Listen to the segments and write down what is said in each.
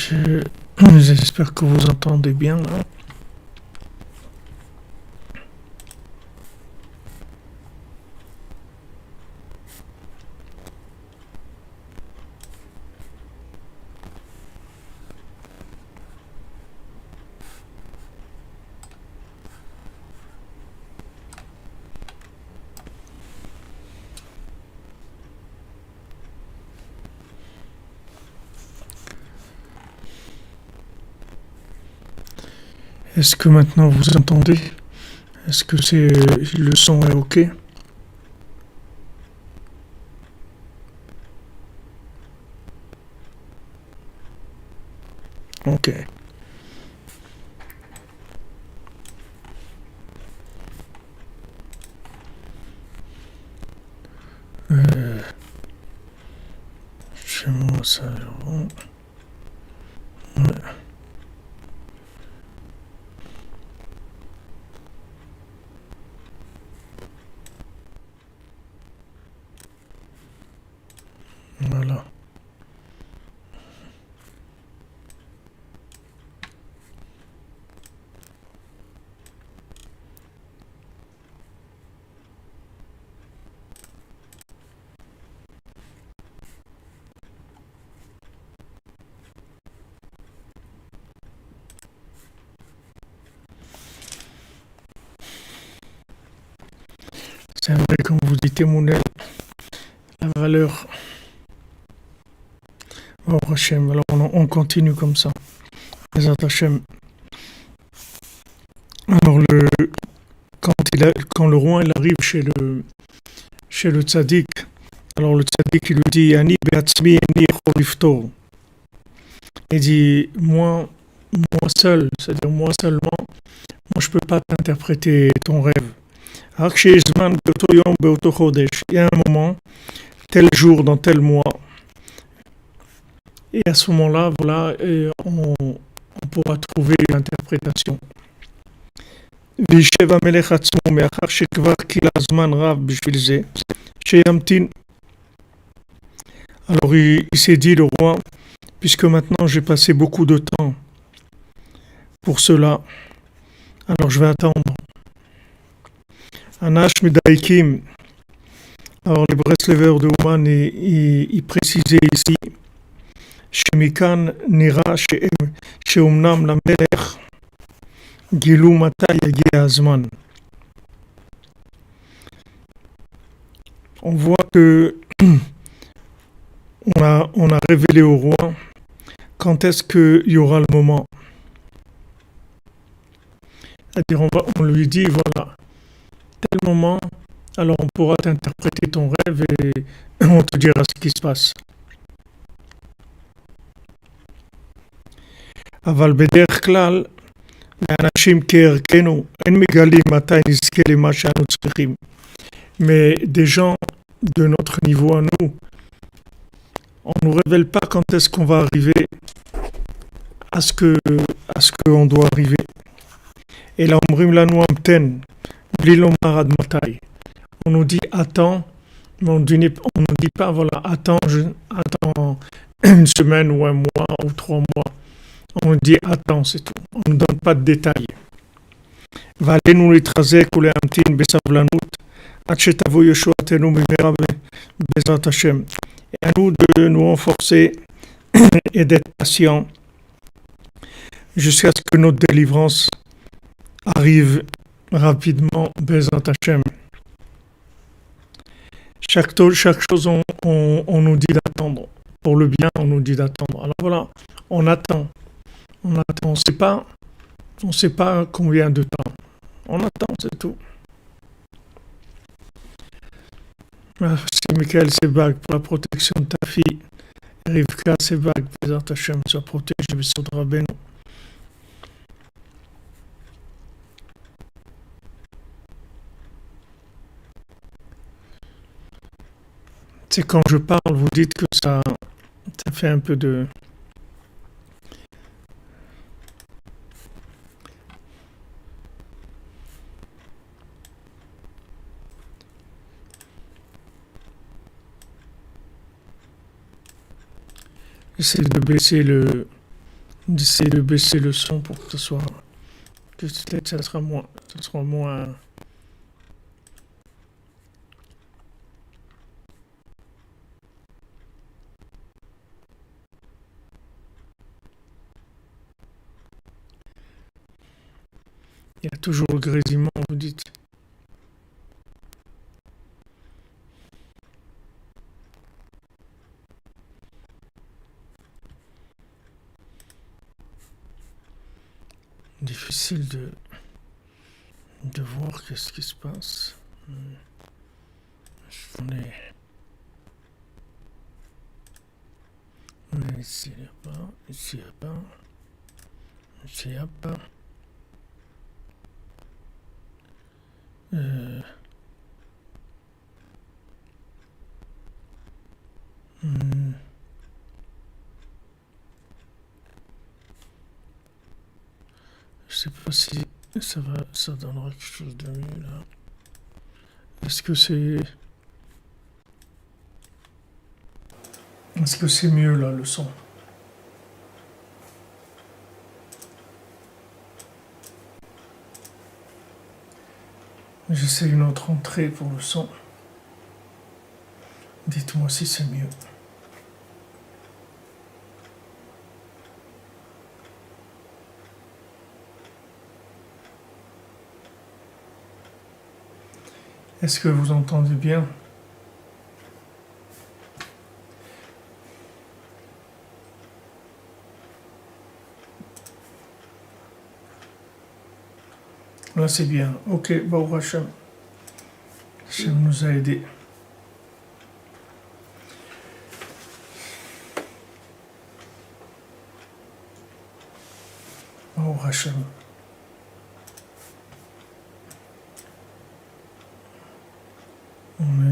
Je- J'espère que vous entendez bien là. Est-ce que maintenant vous entendez? Est-ce que le son est ok? Ok. Euh, Chez moi ça a l'air bon. Ouais, voilà. C'est vrai comme vous dites Mounel, la valeur au Hachem. Alors on continue comme ça. Les Hachem. Alors quand le roi il arrive chez le tzaddik, alors le tzaddik il lui dit Ani be'atzmi eni chorifto. Il dit moi seul, c'est-à-dire moi seulement, moi je peux pas t'interpréter ton rêve. Il y a un moment, tel jour dans tel mois, et à ce moment-là, voilà, on pourra trouver l'interprétation. וישב המלך עצמו מאחר שכבר כילה זמן רב בשביל זה, שימתין. Alors il s'est dit le roi, puisque maintenant j'ai passé beaucoup de temps pour cela, alors je vais attendre. Anash Medaikim, alors les Breslevers de Ouman, ils précisaient ici, שמכאן נראה שאומנם למלך גילו מתי יגיע הזמן. On voit que on a révélé au roi quand est-ce qu'il y aura le moment. C'est-à-dire on lui dit voilà, tel moment, alors on pourra t'interpréter ton rêve et on te dira ce qui se passe. אבל בדרך כלל, לאנשים כערכנו, אין מגלים מתי נזכה למה שאנו צריכים. Mais des gens de notre niveau à nous, on ne nous révèle pas quand est-ce qu'on va arriver à ce qu'on doit arriver. Et là, אומרים לנו המתן, בלי לומר עד מתי. On nous dit attends, mais on nous dit pas voilà, attends une semaine ou un mois ou 3 mois. On dit attends, c'est tout. On ne donne pas de détails. ועלינו להתחזק ולהמתין בסבלנות עד שתבוא ישועתנו במהרה בעזרת השם. Et à nous de nous renforcer et d'être patients jusqu'à ce que notre délivrance arrive rapidement Bezrat Hashem. Chaque chose, on nous dit d'attendre. Pour le bien, on nous dit d'attendre. Alors voilà, on attend. On attend. On sait pas combien de temps. On attend, c'est tout. Merci Michael Sebag pour la protection de ta fille. Rivka Sebag, Bezrat Hashem, soit protégée, Besod Rabbeinu. C'est quand je parle, vous dites que ça fait un peu de... J'essaie de baisser le d'essayer de baisser le son pour que ce soit, que peut-être ça sera moins. Il y a toujours le grésillement, vous dites. Difficile de voir qu'est-ce qui se passe. On est, on est ici, il n'y a pas, ici, il n'y a pas, ici, il n'y a pas. Euh, hmm, je sais pas si ça donnera quelque chose de mieux là. Est-ce que c'est mieux là le son? J'essaie une autre entrée pour le son. Dites-moi si c'est mieux. Est-ce que vous entendez bien? Là c'est bien. Ok, bon Hachem. Hachem nous a aidés. Bon Hachem. On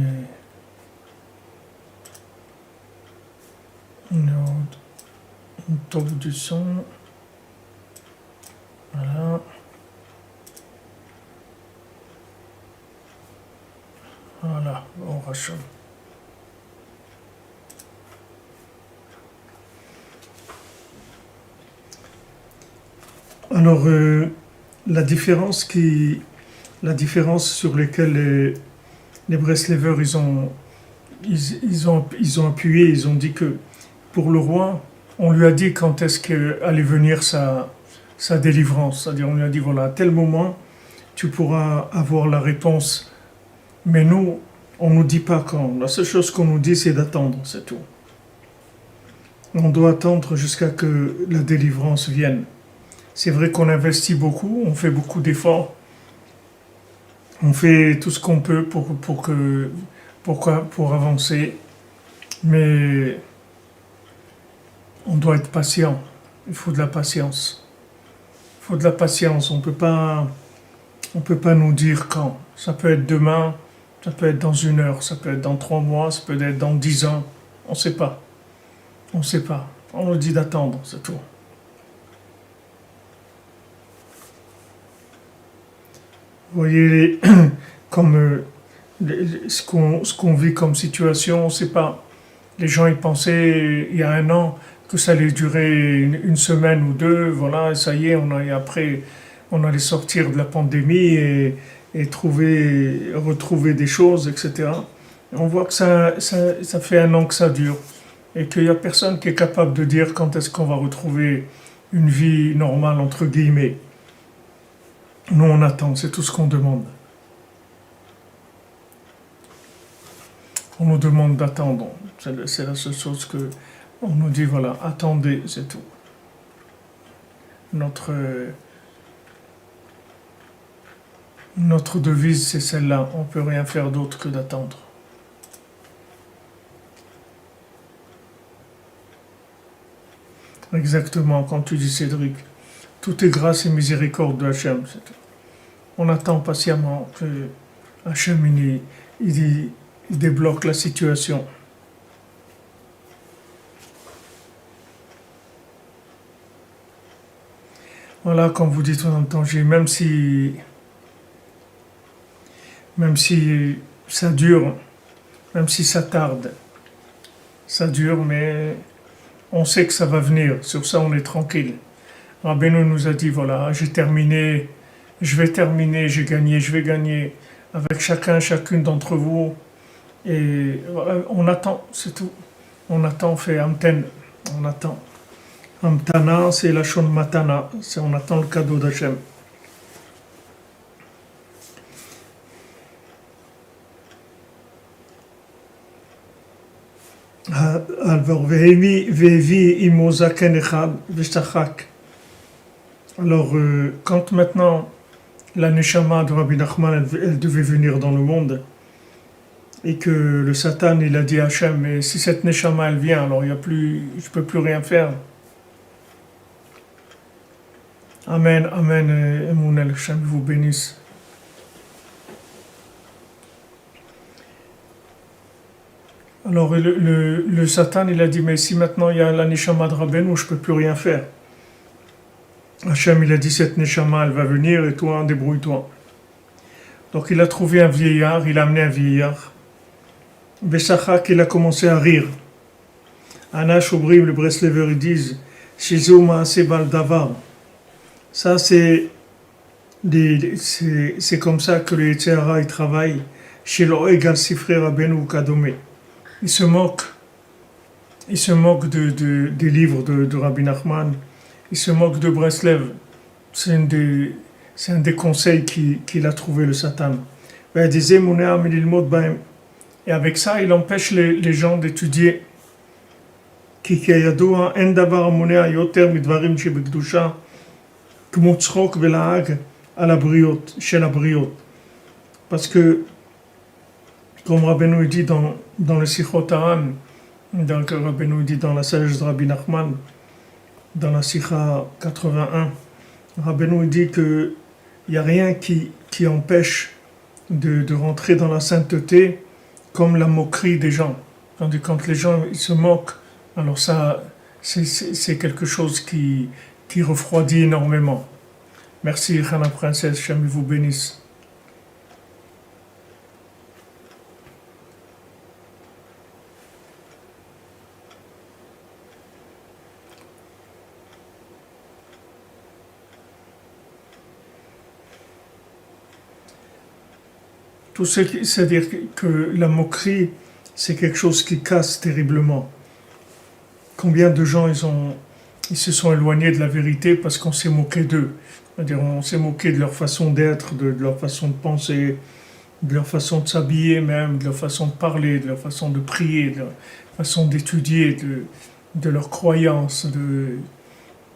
est au top du son. Voilà. Voilà, bon Hachem. Alors, la différence sur laquelle les Breslevers ils ont appuyé, ils ont dit que pour le roi, on lui a dit quand est-ce qu'allait venir sa délivrance. C'est-à-dire, on lui a dit voilà, à tel moment, tu pourras avoir la réponse. Mais nous, on ne nous dit pas quand. La seule chose qu'on nous dit, c'est d'attendre, c'est tout. On doit attendre jusqu'à que la délivrance vienne. C'est vrai qu'on investit beaucoup, on fait beaucoup d'efforts, on fait tout ce qu'on peut pour avancer, mais on doit être patient. Il faut de la patience. Il faut de la patience. On peut pas nous dire quand. Ça peut être demain, ça peut être dans 1 heure, ça peut être dans 3 mois, ça peut être dans 10 ans. On ne sait pas. On ne sait pas. On nous dit d'attendre, c'est tout. Vous voyez, comme ce qu'on vit comme situation, on ne sait pas. Les gens ils pensaient il y a 1 an que ça allait durer une semaine ou deux, voilà, et ça y est, après on allait sortir de la pandémie et retrouver des choses, etc. Et on voit que ça fait 1 an que ça dure et qu'il n'y a personne qui est capable de dire quand est-ce qu'on va retrouver une vie normale, entre guillemets. Nous on attend, c'est tout ce qu'on demande. On nous demande d'attendre. C'est la seule chose que on nous dit, voilà, attendez, c'est tout. Notre devise, c'est celle-là. On ne peut rien faire d'autre que d'attendre. Exactement, comme tu dis Cédric. Tout est grâce et miséricorde de Hachem. On attend patiemment que Hachem il débloque la situation. Voilà, comme vous dites en danger, même si ça dure, même si ça tarde, ça dure, mais on sait que ça va venir. Sur ça, on est tranquille. Rabbeinu nous a dit, voilà, j'ai terminé, je vais terminer, j'ai gagné, je vais gagner avec chacune d'entre vous. Et voilà, on attend, c'est tout. On attend, on fait amten, on attend. Amtana, c'est la shon matana, c'est on attend le cadeau d'Hachem. Alors, quand maintenant la neshama de Rabbi Nachman, elle devait venir dans le monde, et que le Satan, il a dit à Hachem, mais si cette neshama, elle vient, alors il y a plus, je peux plus rien faire. Amen, amen, Emunel, Hachem vous bénisse. Alors le Satan, il a dit, mais si maintenant il y a la neshama de Rabbeinu, je peux plus rien faire. Hachem, il a dit, cette neshama, elle va venir, et toi, débrouille-toi. Donc il a trouvé un vieillard, il a amené un vieillard. Bessachak, il a commencé à rire. Anash Obrim, le Breslever, ils disent, Shizou Maase Baldavar. Ça, c'est comme ça que le Yetzer Hara, il travaille chez l'Oegal Sifré Rabbeinu Kadome. Il se moque des livres de Rabbi Nachman, il se moque de Breslev. C'est un des conseils qu'il a trouvé le Satan. Et avec ça, il empêche les gens d'étudier. Parce que, comme Rabbeinu dit dans le Sichot Haran, donc Rabbeinu dit dans la sagesse de Rabbi Nachman, dans la Sikha 81, Rabbeinu dit qu'il n'y a rien qui empêche de rentrer dans la sainteté comme la moquerie des gens. Tandis que quand les gens ils se moquent, alors ça, c'est quelque chose qui refroidit énormément. Merci, Hana Princesse, Hachem vous bénisse. C'est-à-dire que la moquerie, c'est quelque chose qui casse terriblement. Combien de gens ils se sont éloignés de la vérité parce qu'on s'est moqué d'eux. C'est-à-dire on s'est moqué de leur façon d'être, de leur façon de penser, de leur façon de s'habiller même, de leur façon de parler, de leur façon de prier, de leur façon d'étudier, de leurs croyances.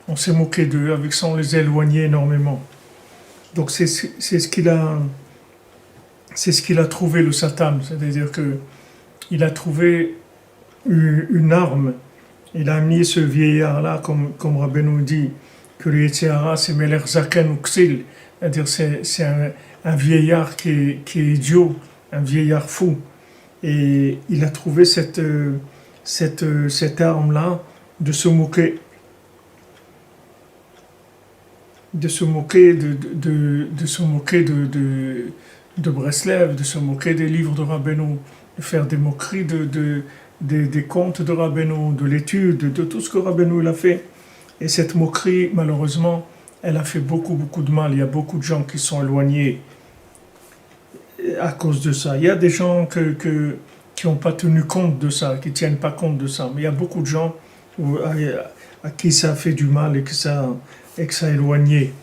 On s'est moqué d'eux, avec ça on les a éloignés énormément. Donc c'est ce qu'il a trouvé le Satan, c'est-à-dire qu'il a trouvé une arme. Il a mis ce vieillard-là, comme Rabbeinu dit, que le Yetzer Hara, c'est Meler Zaken Uksil, c'est-à-dire c'est un vieillard qui est idiot, un vieillard fou. Et il a trouvé cette arme-là de se moquer. De se moquer de Breslev, de se moquer des livres de Rabbeinu, de faire des moqueries des contes de Rabbeinu, de l'étude, de tout ce que Rabbeinu a fait. Et cette moquerie, malheureusement, elle a fait beaucoup, beaucoup de mal. Il y a beaucoup de gens qui sont éloignés à cause de ça. Il y a des gens qui n'ont pas tenu compte de ça, qui ne tiennent pas compte de ça. Mais il y a beaucoup de gens à qui ça a fait du mal et que ça a éloigné.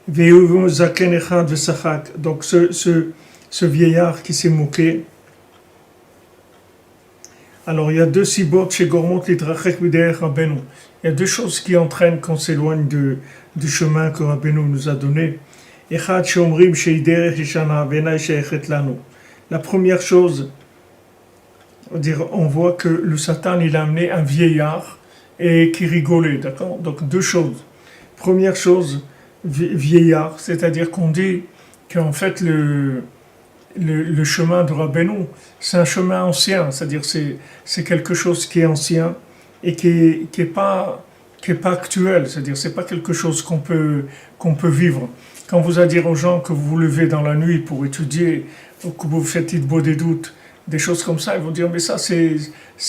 Donc ce vieillard qui s'est moqué. Alors il y a deux sibot chez Gormot Lidrachek B'derech Rabbeinu. Il y a deux choses qui entraînent qu'on s'éloigne du chemin que Rabbeinu nous a donné. Echad sheomrim sheiderech yeshana v'enai sheichet lanu. La première chose, on voit que le Satan il a amené un vieillard et qui rigolait, d'accord? Donc deux choses. Première chose, vieillard, c'est-à-dire qu'on dit qu'en fait le chemin de Rabbeinu, c'est un chemin ancien, c'est-à-dire c'est quelque chose qui est ancien et qui est pas actuel, c'est-à-dire c'est pas quelque chose qu'on peut vivre. Quand vous allez dire aux gens que vous vous levez dans la nuit pour étudier, ou que vous faites Hitbodedut, des choses comme ça, ils vont dire, mais ça, c'est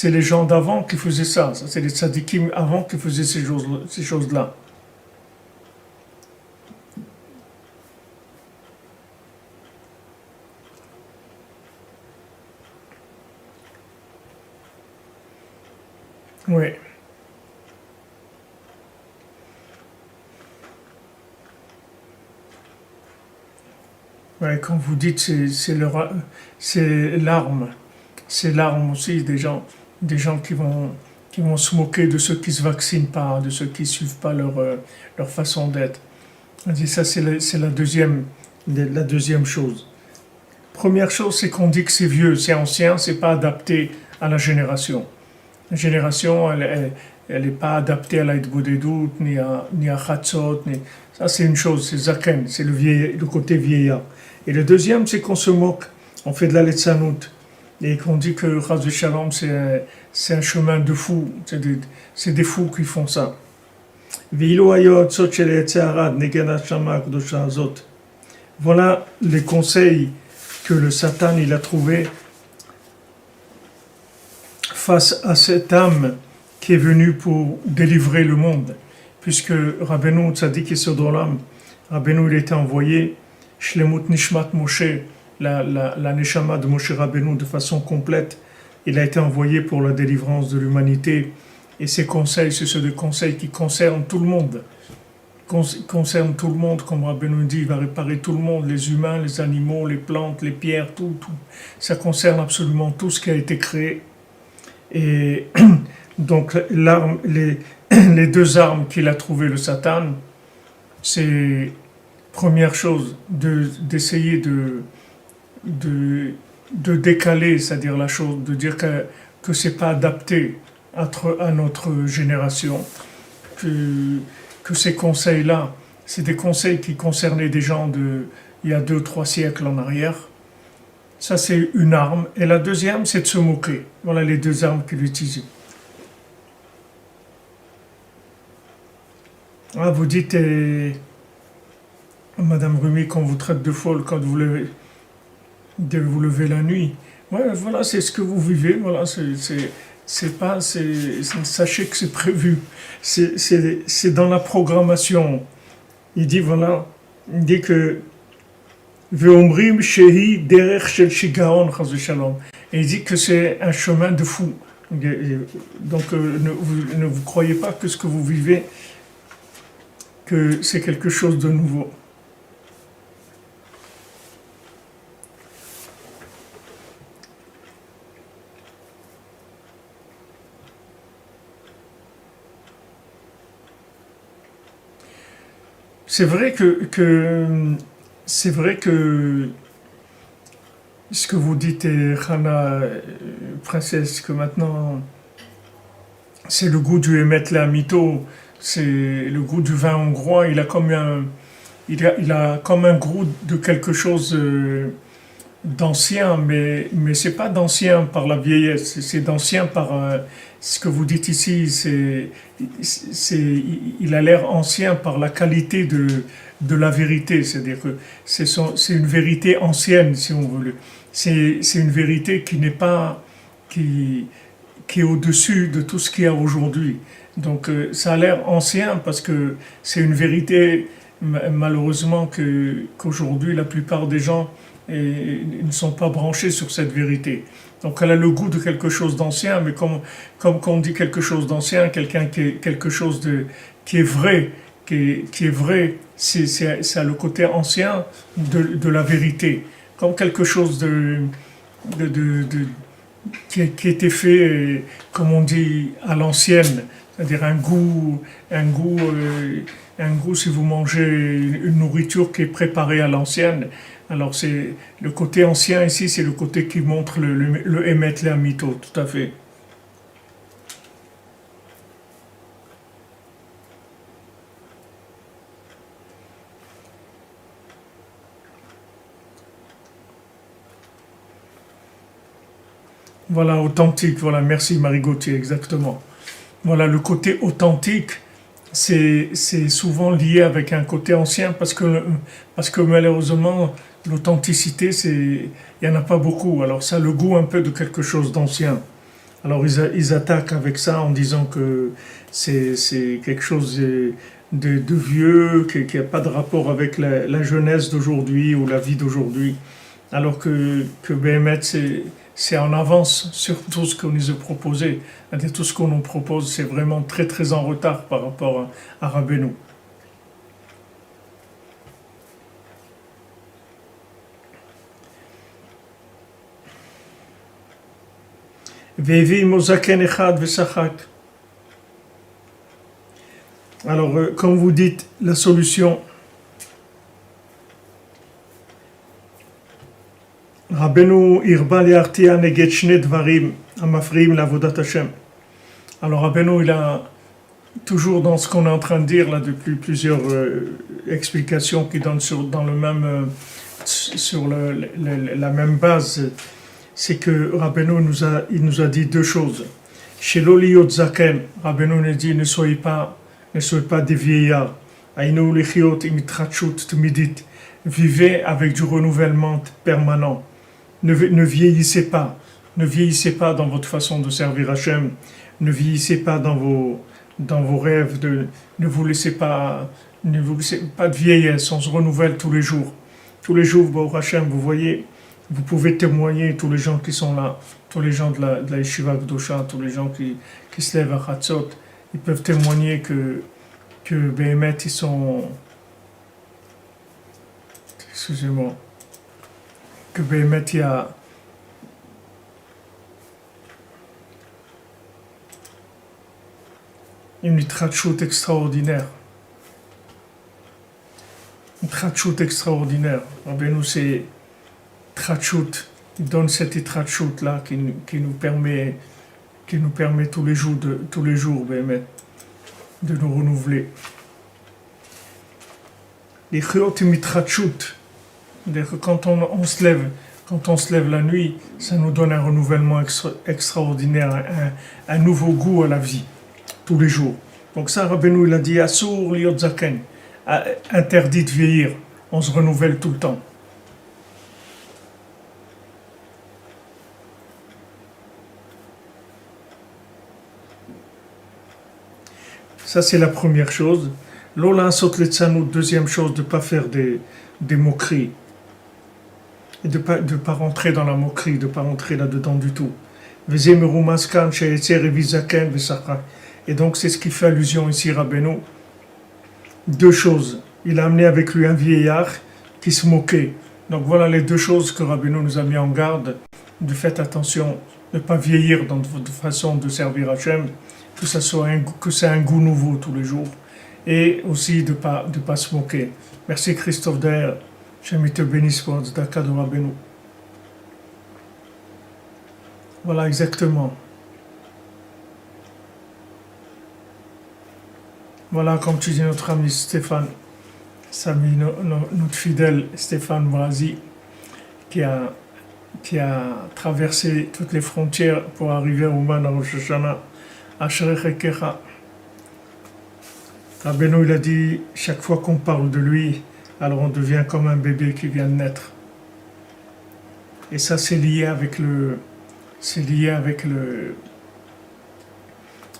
les gens d'avant qui faisaient ça. Ça, c'est les tzadikim avant qui faisaient ces choses-là. Oui. Ouais, quand vous dites c'est l'arme, c'est l'arme aussi des gens qui vont se moquer de ceux qui se vaccinent pas, de ceux qui suivent pas leur façon d'être. On dit ça, c'est la deuxième chose. Première chose, c'est qu'on dit que c'est vieux, c'est ancien, c'est pas adapté à la génération. La génération, elle est pas adaptée à l'Aïd Boudédout, ni à Chatzot, ça c'est une chose, c'est Zaken, c'est le côté vieillard. Et le deuxième, c'est qu'on se moque, on fait de la Letzanout, et qu'on dit que Chaz Shalom, c'est un chemin de fous, c'est des fous qui font ça. Voilà les conseils que le Satan il a trouvé face à cette âme qui est venue pour délivrer le monde. Puisque Rabbeinu Tzadik Yesod Olam, Rabbeinu il était envoyé, Shlemut Nishmat Moshe, la Neshama de Moshe Rabbeinu de façon complète, il a été envoyé pour la délivrance de l'humanité. Et ces conseils, ce sont des conseils qui concernent tout le monde. Concernent tout le monde, comme Rabbeinu dit, il va réparer tout le monde, les humains, les animaux, les plantes, les pierres, tout. Ça concerne absolument tout ce qui a été créé. Et donc les deux armes qu'il a trouvées le Satan, c'est première chose d'essayer de décaler, c'est-à-dire la chose, de dire que c'est pas adapté à notre génération, que ces conseils-là, c'est des conseils qui concernaient des gens il y a 2-3 siècles en arrière. Ça, c'est une arme. Et la deuxième, c'est de se moquer. Voilà les deux armes qu'il utilisait. Ah, vous dites, Madame Rumi, qu'on vous traite de folle quand vous levez la nuit. Ouais, voilà, c'est ce que vous vivez. Voilà, sachez que c'est prévu. C'est dans la programmation. Il dit, voilà, il dit que Veomrim shehi derech shel shigaon chas v'shalom. Et il dit que c'est un chemin de fou. Donc ne vous croyez pas que ce que vous vivez, que c'est quelque chose de nouveau. C'est vrai c'est vrai que ce que vous dites, Hana, princesse, que maintenant c'est le goût du Emet la Mito, c'est le goût du vin hongrois, il a comme un goût de quelque chose d'ancien, mais c'est pas d'ancien par la vieillesse, c'est d'ancien par ce que vous dites ici, il a l'air ancien par la qualité de la vérité, c'est-à-dire que c'est une vérité ancienne, si on veut. C'est une vérité qui n'est pas, qui est au-dessus de tout ce qu'il y a aujourd'hui. Donc ça a l'air ancien parce que c'est une vérité, malheureusement, qu'aujourd'hui la plupart des gens ne sont pas branchés sur cette vérité. Donc elle a le goût de quelque chose d'ancien, mais comme quand on dit quelque chose d'ancien, quelqu'un qui est quelque chose qui est vrai, qui est vrai, ça a le côté ancien de la vérité, comme quelque chose qui a été fait, comme on dit, à l'ancienne, c'est-à-dire un goût si vous mangez une nourriture qui est préparée à l'ancienne. Alors c'est le côté ancien ici, c'est le côté qui montre le Emet le Mito, tout à fait. Voilà, authentique, voilà, merci Marie Gauthier, exactement. Voilà, le côté authentique, c'est souvent lié avec un côté ancien parce que malheureusement, l'authenticité, il n'y en a pas beaucoup. Alors ça a le goût un peu de quelque chose d'ancien. Alors ils attaquent avec ça en disant que c'est quelque chose de vieux, qui n'a pas de rapport avec la jeunesse d'aujourd'hui ou la vie d'aujourd'hui. Alors que Béhémet, c'est en avance sur tout ce qu'on nous a proposé. Tout ce qu'on nous propose, c'est vraiment très très en retard par rapport à Rabbeinu. Alors, comme vous dites, la solution, Rabbeinu irba li'artia neget shne dvarim amafriim lavodat Hashem. Alors Rabbeinu, il a toujours dans ce qu'on est en train de dire là depuis plusieurs explications qui donnent dans le même sur la même base, c'est que Rabbeinu nous a dit deux choses. Chez l'oliyot zaken, Rabbeinu nous dit ne soyez pas des vieillards. Aïnou lichiot imitrachut tmidit, vivez avec du renouvellement permanent. Ne vieillissez pas. Ne vieillissez pas dans votre façon de servir Hachem. Ne vieillissez pas dans vos rêves. Ne vous laissez pas de vieillesse. On se renouvelle tous les jours. Tous les jours, Baruch Hachem, vous voyez, vous pouvez témoigner, tous les gens qui sont là, tous les gens de la Yeshiva Gdosha, tous les gens qui se lèvent à Chatzot, ils peuvent témoigner que Béhémet, ils sont... Excusez-moi. Que Béhémet, il y a... une itrachout extraordinaire. Une itrachout extraordinaire. Rabbeinu, c'est itrachout. Il donne cette itrachout là qui nous permet tous les jours, Béhémet, de nous renouveler. Les chayot mitrachout. Quand on se lève la nuit, ça nous donne un renouvellement extraordinaire, un nouveau goût à la vie, tous les jours. Donc ça, Rabbeinu, il a dit, Asur liot zaken, interdit de vieillir, on se renouvelle tout le temps. Ça, c'est la première chose. Lola sot letzanout, deuxième chose, de ne pas faire des moqueries. Et de pas rentrer dans la moquerie, de ne pas rentrer là-dedans du tout. Et donc, c'est ce qui fait allusion ici, Rabbeinu. Deux choses. Il a amené avec lui un vieillard qui se moquait. Donc, voilà les deux choses que Rabbeinu nous a mis en garde. De faites attention, de ne pas vieillir dans votre façon de servir Hachem, que c'est un goût nouveau tous les jours. Et aussi de pas se moquer. Merci Christophe Daher. J'aime te bénisse pour Tzedaka de Rabbeinu. Voilà, exactement. Voilà, comme tu dis, notre ami Stéphane, notre fidèle Stéphane Brasi, qui a traversé toutes les frontières pour arriver au Man à Rosh Hashanah, Asherech Ekecha. Rabbeinu, il a dit, chaque fois qu'on parle de lui, alors on devient comme un bébé qui vient de naître. Et ça, c'est lié avec le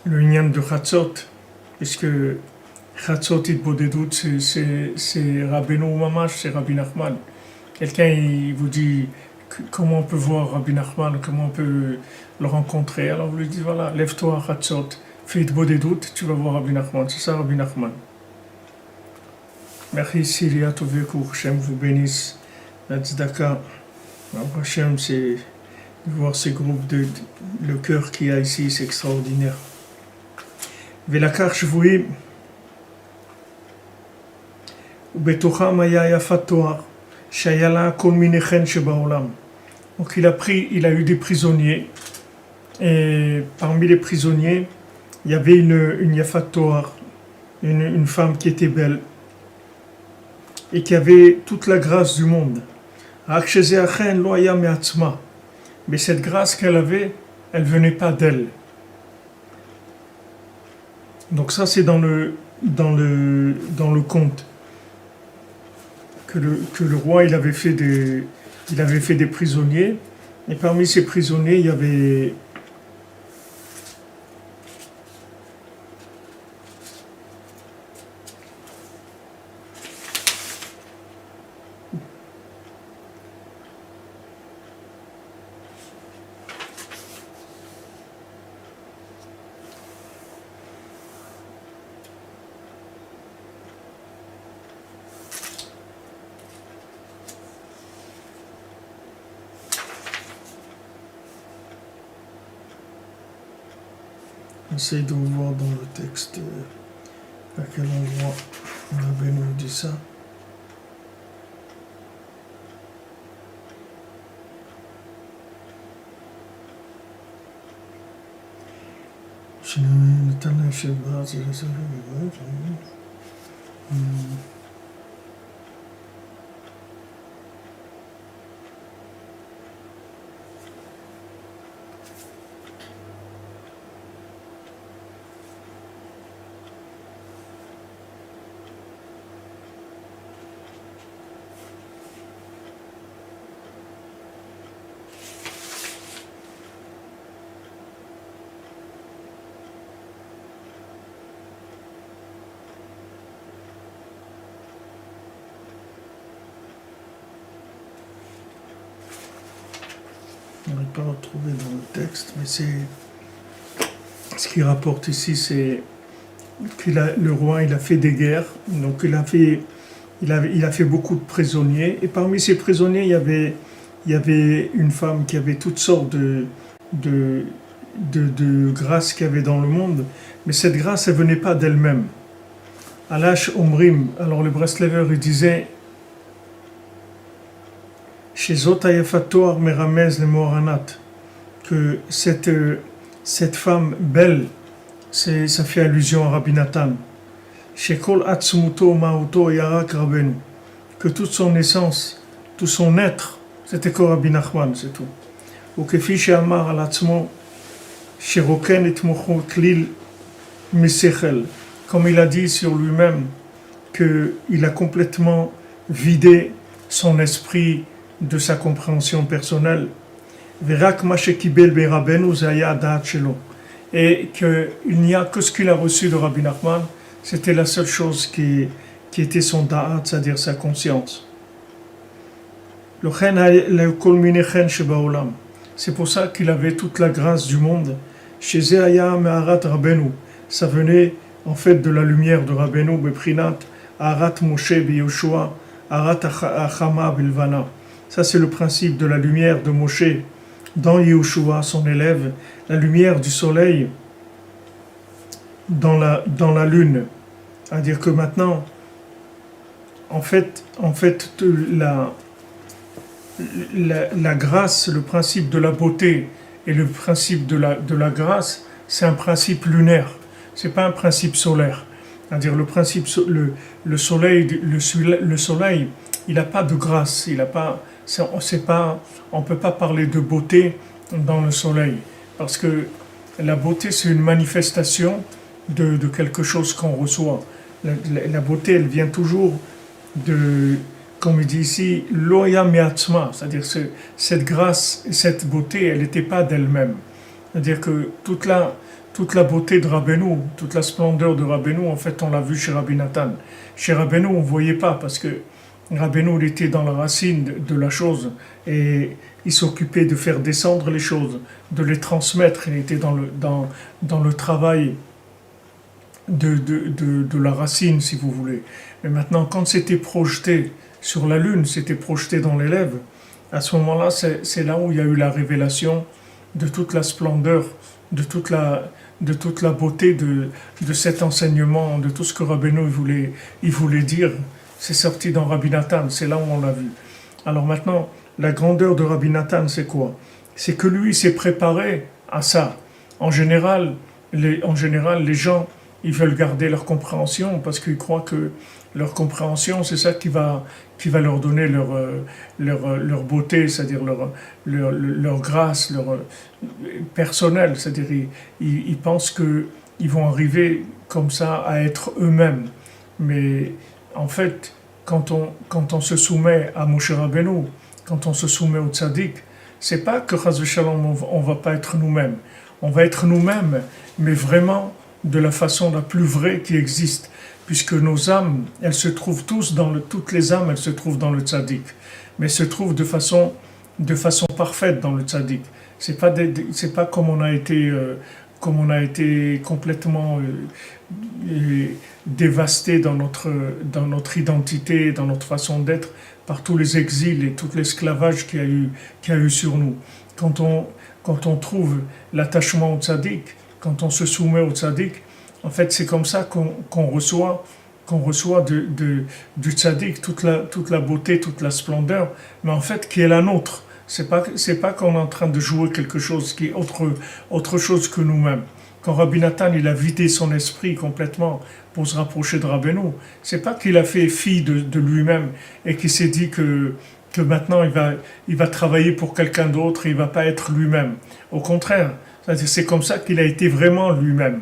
Inyan de Chatzot, puisque Chatzot Itbodedut, c'est Rabbeinu Mamash, c'est Rabbi Nachman. Quelqu'un, il vous dit comment on peut voir Rabbi Nachman, comment on peut le rencontrer. Alors vous lui dites, voilà, lève-toi à Chatzot, fais Itbodedut, tu vas voir Rabbi Nachman. C'est ça Rabbi Nachman. Merci Syria Tovekou, Hachem vous bénisse. La Tzedaka, Hachem, c'est de voir ces groupes, le cœur qu'il y a ici, c'est extraordinaire. Velakar Shvuim, Ubetocham Aya Yafat Toar, Shayala Kol Minechen Shebaolam. Donc il a eu des prisonniers, et parmi les prisonniers, il y avait une Yafat Toar, une femme qui était belle, et qui avait toute la grâce du monde. Mais cette grâce qu'elle avait, elle ne venait pas d'elle. Donc ça, c'est dans le conte que le roi il avait fait des prisonniers, et parmi ces prisonniers, il y avait Essaye de voir dans le texte à quel endroit Rabbi nous dit ça. On n'arrive pas à retrouver dans le texte, mais ce qu'il rapporte ici, c'est que le roi il a fait des guerres, donc il a fait beaucoup de prisonniers, et parmi ces prisonniers, il y avait une femme qui avait toutes sortes de grâces qu'il y avait dans le monde, mais cette grâce, elle venait pas d'elle-même. Alash Omrim, alors le Breslever, il disait chez Zotayefatoar Meramez le Moranat, que cette femme belle, ça fait allusion à Rabbi Nathan. Chez Kol Atsumuto Mauto Yarak Rabbeinu, que toute son essence, tout son être, c'était que Rabbi Nachman, c'est tout. Ou que Fiche Amar al Atzmo, Sheroken et Mocho Klil Misechel, comme il a dit sur lui-même, qu'il a complètement vidé son esprit de sa compréhension personnelle, et qu'il n'y a que ce qu'il a reçu de Rabbi Nachman, c'était la seule chose qui était son da'at, c'est-à-dire sa conscience. C'est pour ça qu'il avait toute la grâce du monde. Ça venait en fait de la lumière de Rabbeinu, Beprinat, Arat Moshe Yoshua, Arat Achama Bilvana. Ça, c'est le principe de la lumière de Moshe dans Yehoshua, son élève, la lumière du soleil dans la lune. C'est-à-dire que maintenant, en fait la grâce, le principe de la beauté et le principe de la grâce, c'est un principe lunaire. C'est pas un principe solaire. C'est-à-dire le principe, le soleil, il n'a pas de grâce, il a pas. On ne peut pas parler de beauté dans le soleil, parce que la beauté, c'est une manifestation de quelque chose qu'on reçoit. La beauté, elle vient toujours de, comme il dit ici, loya me'atzma, c'est-à-dire cette grâce et cette beauté, elle n'était pas d'elle-même. C'est-à-dire que toute la beauté de Rabbeinu, toute la splendeur de Rabbeinu, en fait, on l'a vu chez Rabbi Nathan. Chez Rabbeinu, on ne voyait pas, parce que Rabbeinu, il était dans la racine de la chose et il s'occupait de faire descendre les choses, de les transmettre. Il était dans le travail de la racine, si vous voulez. Mais maintenant, quand c'était projeté sur la lune, c'était projeté dans l'élève, à ce moment-là, c'est là où il y a eu la révélation de toute la splendeur, de toute la beauté de cet enseignement, de tout ce que Rabbeinu il voulait dire. C'est sorti dans Rabbi Nathan, c'est là où on l'a vu. Alors maintenant, la grandeur de Rabbi Nathan, c'est quoi? C'est que lui s'est préparé à ça. En général, les gens, ils veulent garder leur compréhension parce qu'ils croient que leur compréhension, c'est ça qui va leur donner leur beauté, c'est-à-dire leur grâce, leur personnel. C'est-à-dire ils pensent qu'ils vont arriver comme ça à être eux-mêmes. Mais en fait, quand on se soumet à Moshe Rabbeinu, quand on se soumet au tzaddik, c'est pas que Chas v'Shalom, on va pas être nous-mêmes. On va être nous-mêmes, mais vraiment de la façon la plus vraie qui existe, puisque nos âmes, elles se trouvent toutes les âmes, elles se trouvent dans le tzaddik, mais se trouvent de façon parfaite dans le tzaddik. C'est pas comme on a été complètement dévasté dans notre identité, dans notre façon d'être, par tous les exils et tout l'esclavage qu'il y a eu sur nous. Quand on trouve l'attachement au tzaddik, quand on se soumet au tzaddik, en fait, c'est comme ça qu'on reçoit du tzaddik toute la beauté, toute la splendeur, mais en fait, qui est la nôtre. C'est pas qu'on est en train de jouer quelque chose qui est autre chose que nous-mêmes. Quand Rabbi Nathan, il a vidé son esprit complètement pour se rapprocher de Rabbeinu, c'est pas qu'il a fait fi de lui-même et qu'il s'est dit que maintenant il va travailler pour quelqu'un d'autre et il va pas être lui-même. Au contraire, c'est comme ça qu'il a été vraiment lui-même.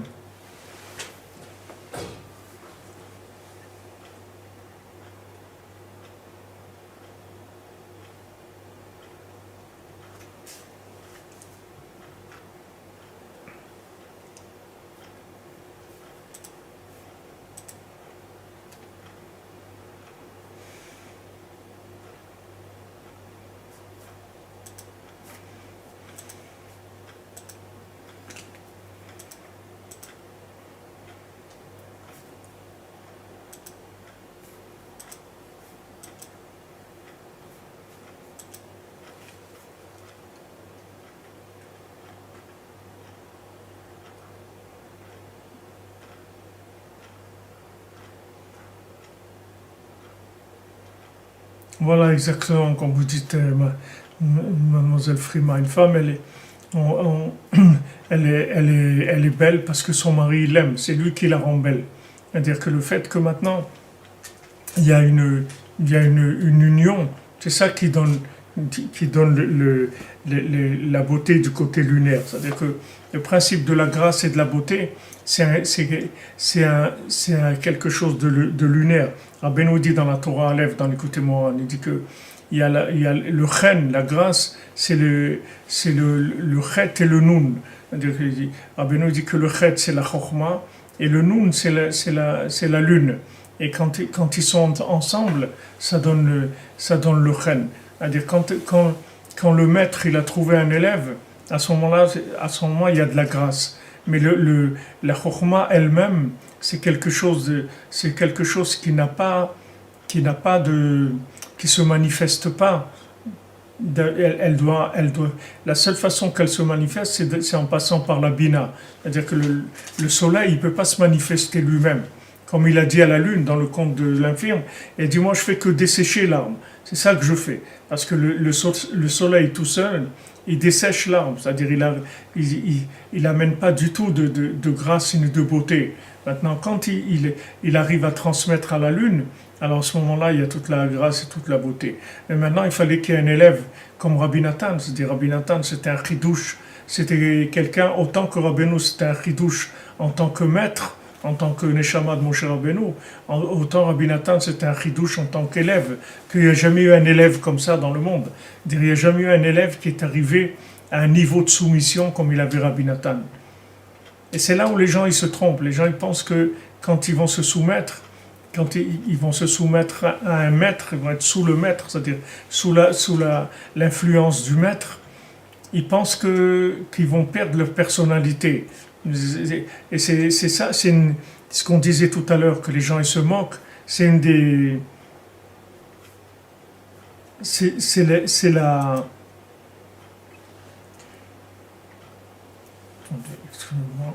Voilà exactement comme vous dites, mademoiselle Frima, une femme, elle est belle parce que son mari l'aime, c'est lui qui la rend belle. C'est-à-dire que le fait que maintenant il y a une union, c'est ça qui donne la beauté du côté lunaire. C'est-à-dire que le principe de la grâce et de la beauté, c'est quelque chose de lunaire. Rabbeinu dit dans la Torah Aleph, dans l'Écoutez Moran, il dit que il y a le chen, la grâce, c'est le chet et le nun. Rabbeinu dit que le chet c'est la chokhma et le nun c'est la lune. Et quand ils sont ensemble, ça donne le chen. C'est-à-dire quand le maître il a trouvé un élève, à ce moment il y a de la grâce. Mais la chokhma elle-même, c'est quelque chose qui se manifeste pas. La seule façon qu'elle se manifeste, c'est en passant par la bina. C'est-à-dire que le soleil, il peut pas se manifester lui-même. Comme il a dit à la lune dans le conte de l'infirme, il dit moi je fais que dessécher l'arbre. C'est ça que je fais. Parce que le soleil tout seul, il dessèche l'arbre. C'est-à-dire il amène pas du tout de grâce ni de beauté. Maintenant, quand il arrive à transmettre à la lune, alors à ce moment-là, il y a toute la grâce et toute la beauté. Mais maintenant, il fallait qu'il y ait un élève comme Rabbi Nathan. C'est-à-dire Rabbi Nathan, c'était un chidouche. C'était quelqu'un, autant que Rabbeinu, c'était un chidouche en tant que maître, en tant que Neshama de Moshe Rabbeinu, autant Rabbi Nathan c'était un chidouche en tant qu'élève, qu'il n'y a jamais eu un élève comme ça dans le monde. Il n'y a jamais eu un élève qui est arrivé à un niveau de soumission comme il avait Rabbi Nathan. Et c'est là où les gens ils se trompent. Les gens ils pensent que quand ils vont se soumettre, quand ils vont se soumettre à un maître, ils vont être sous le maître, c'est-à-dire sous l'influence du maître, ils pensent qu'ils vont perdre leur personnalité. Et c'est ça, ce qu'on disait tout à l'heure, que les gens ils se moquent, c'est une des... C'est la... Attendez, excusez-moi.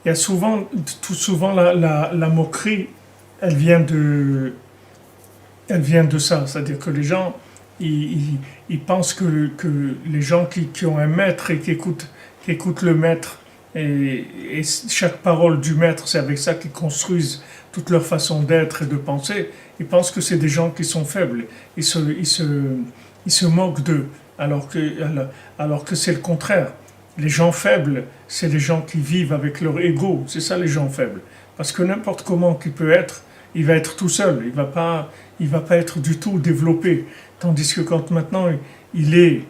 Il y a tout souvent la moquerie, elle vient de ça. C'est-à-dire que les gens, ils pensent que les gens qui ont un maître et qui écoutent le maître, et chaque parole du maître, c'est avec ça qu'ils construisent toute leur façon d'être et de penser. Ils pensent que c'est des gens qui sont faibles. Ils se moquent d'eux, alors que c'est le contraire. Les gens faibles, c'est les gens qui vivent avec leur ego. C'est ça les gens faibles. Parce que n'importe comment qu'il peut être, il va être tout seul. Il va pas être du tout développé. Tandis que quand maintenant il est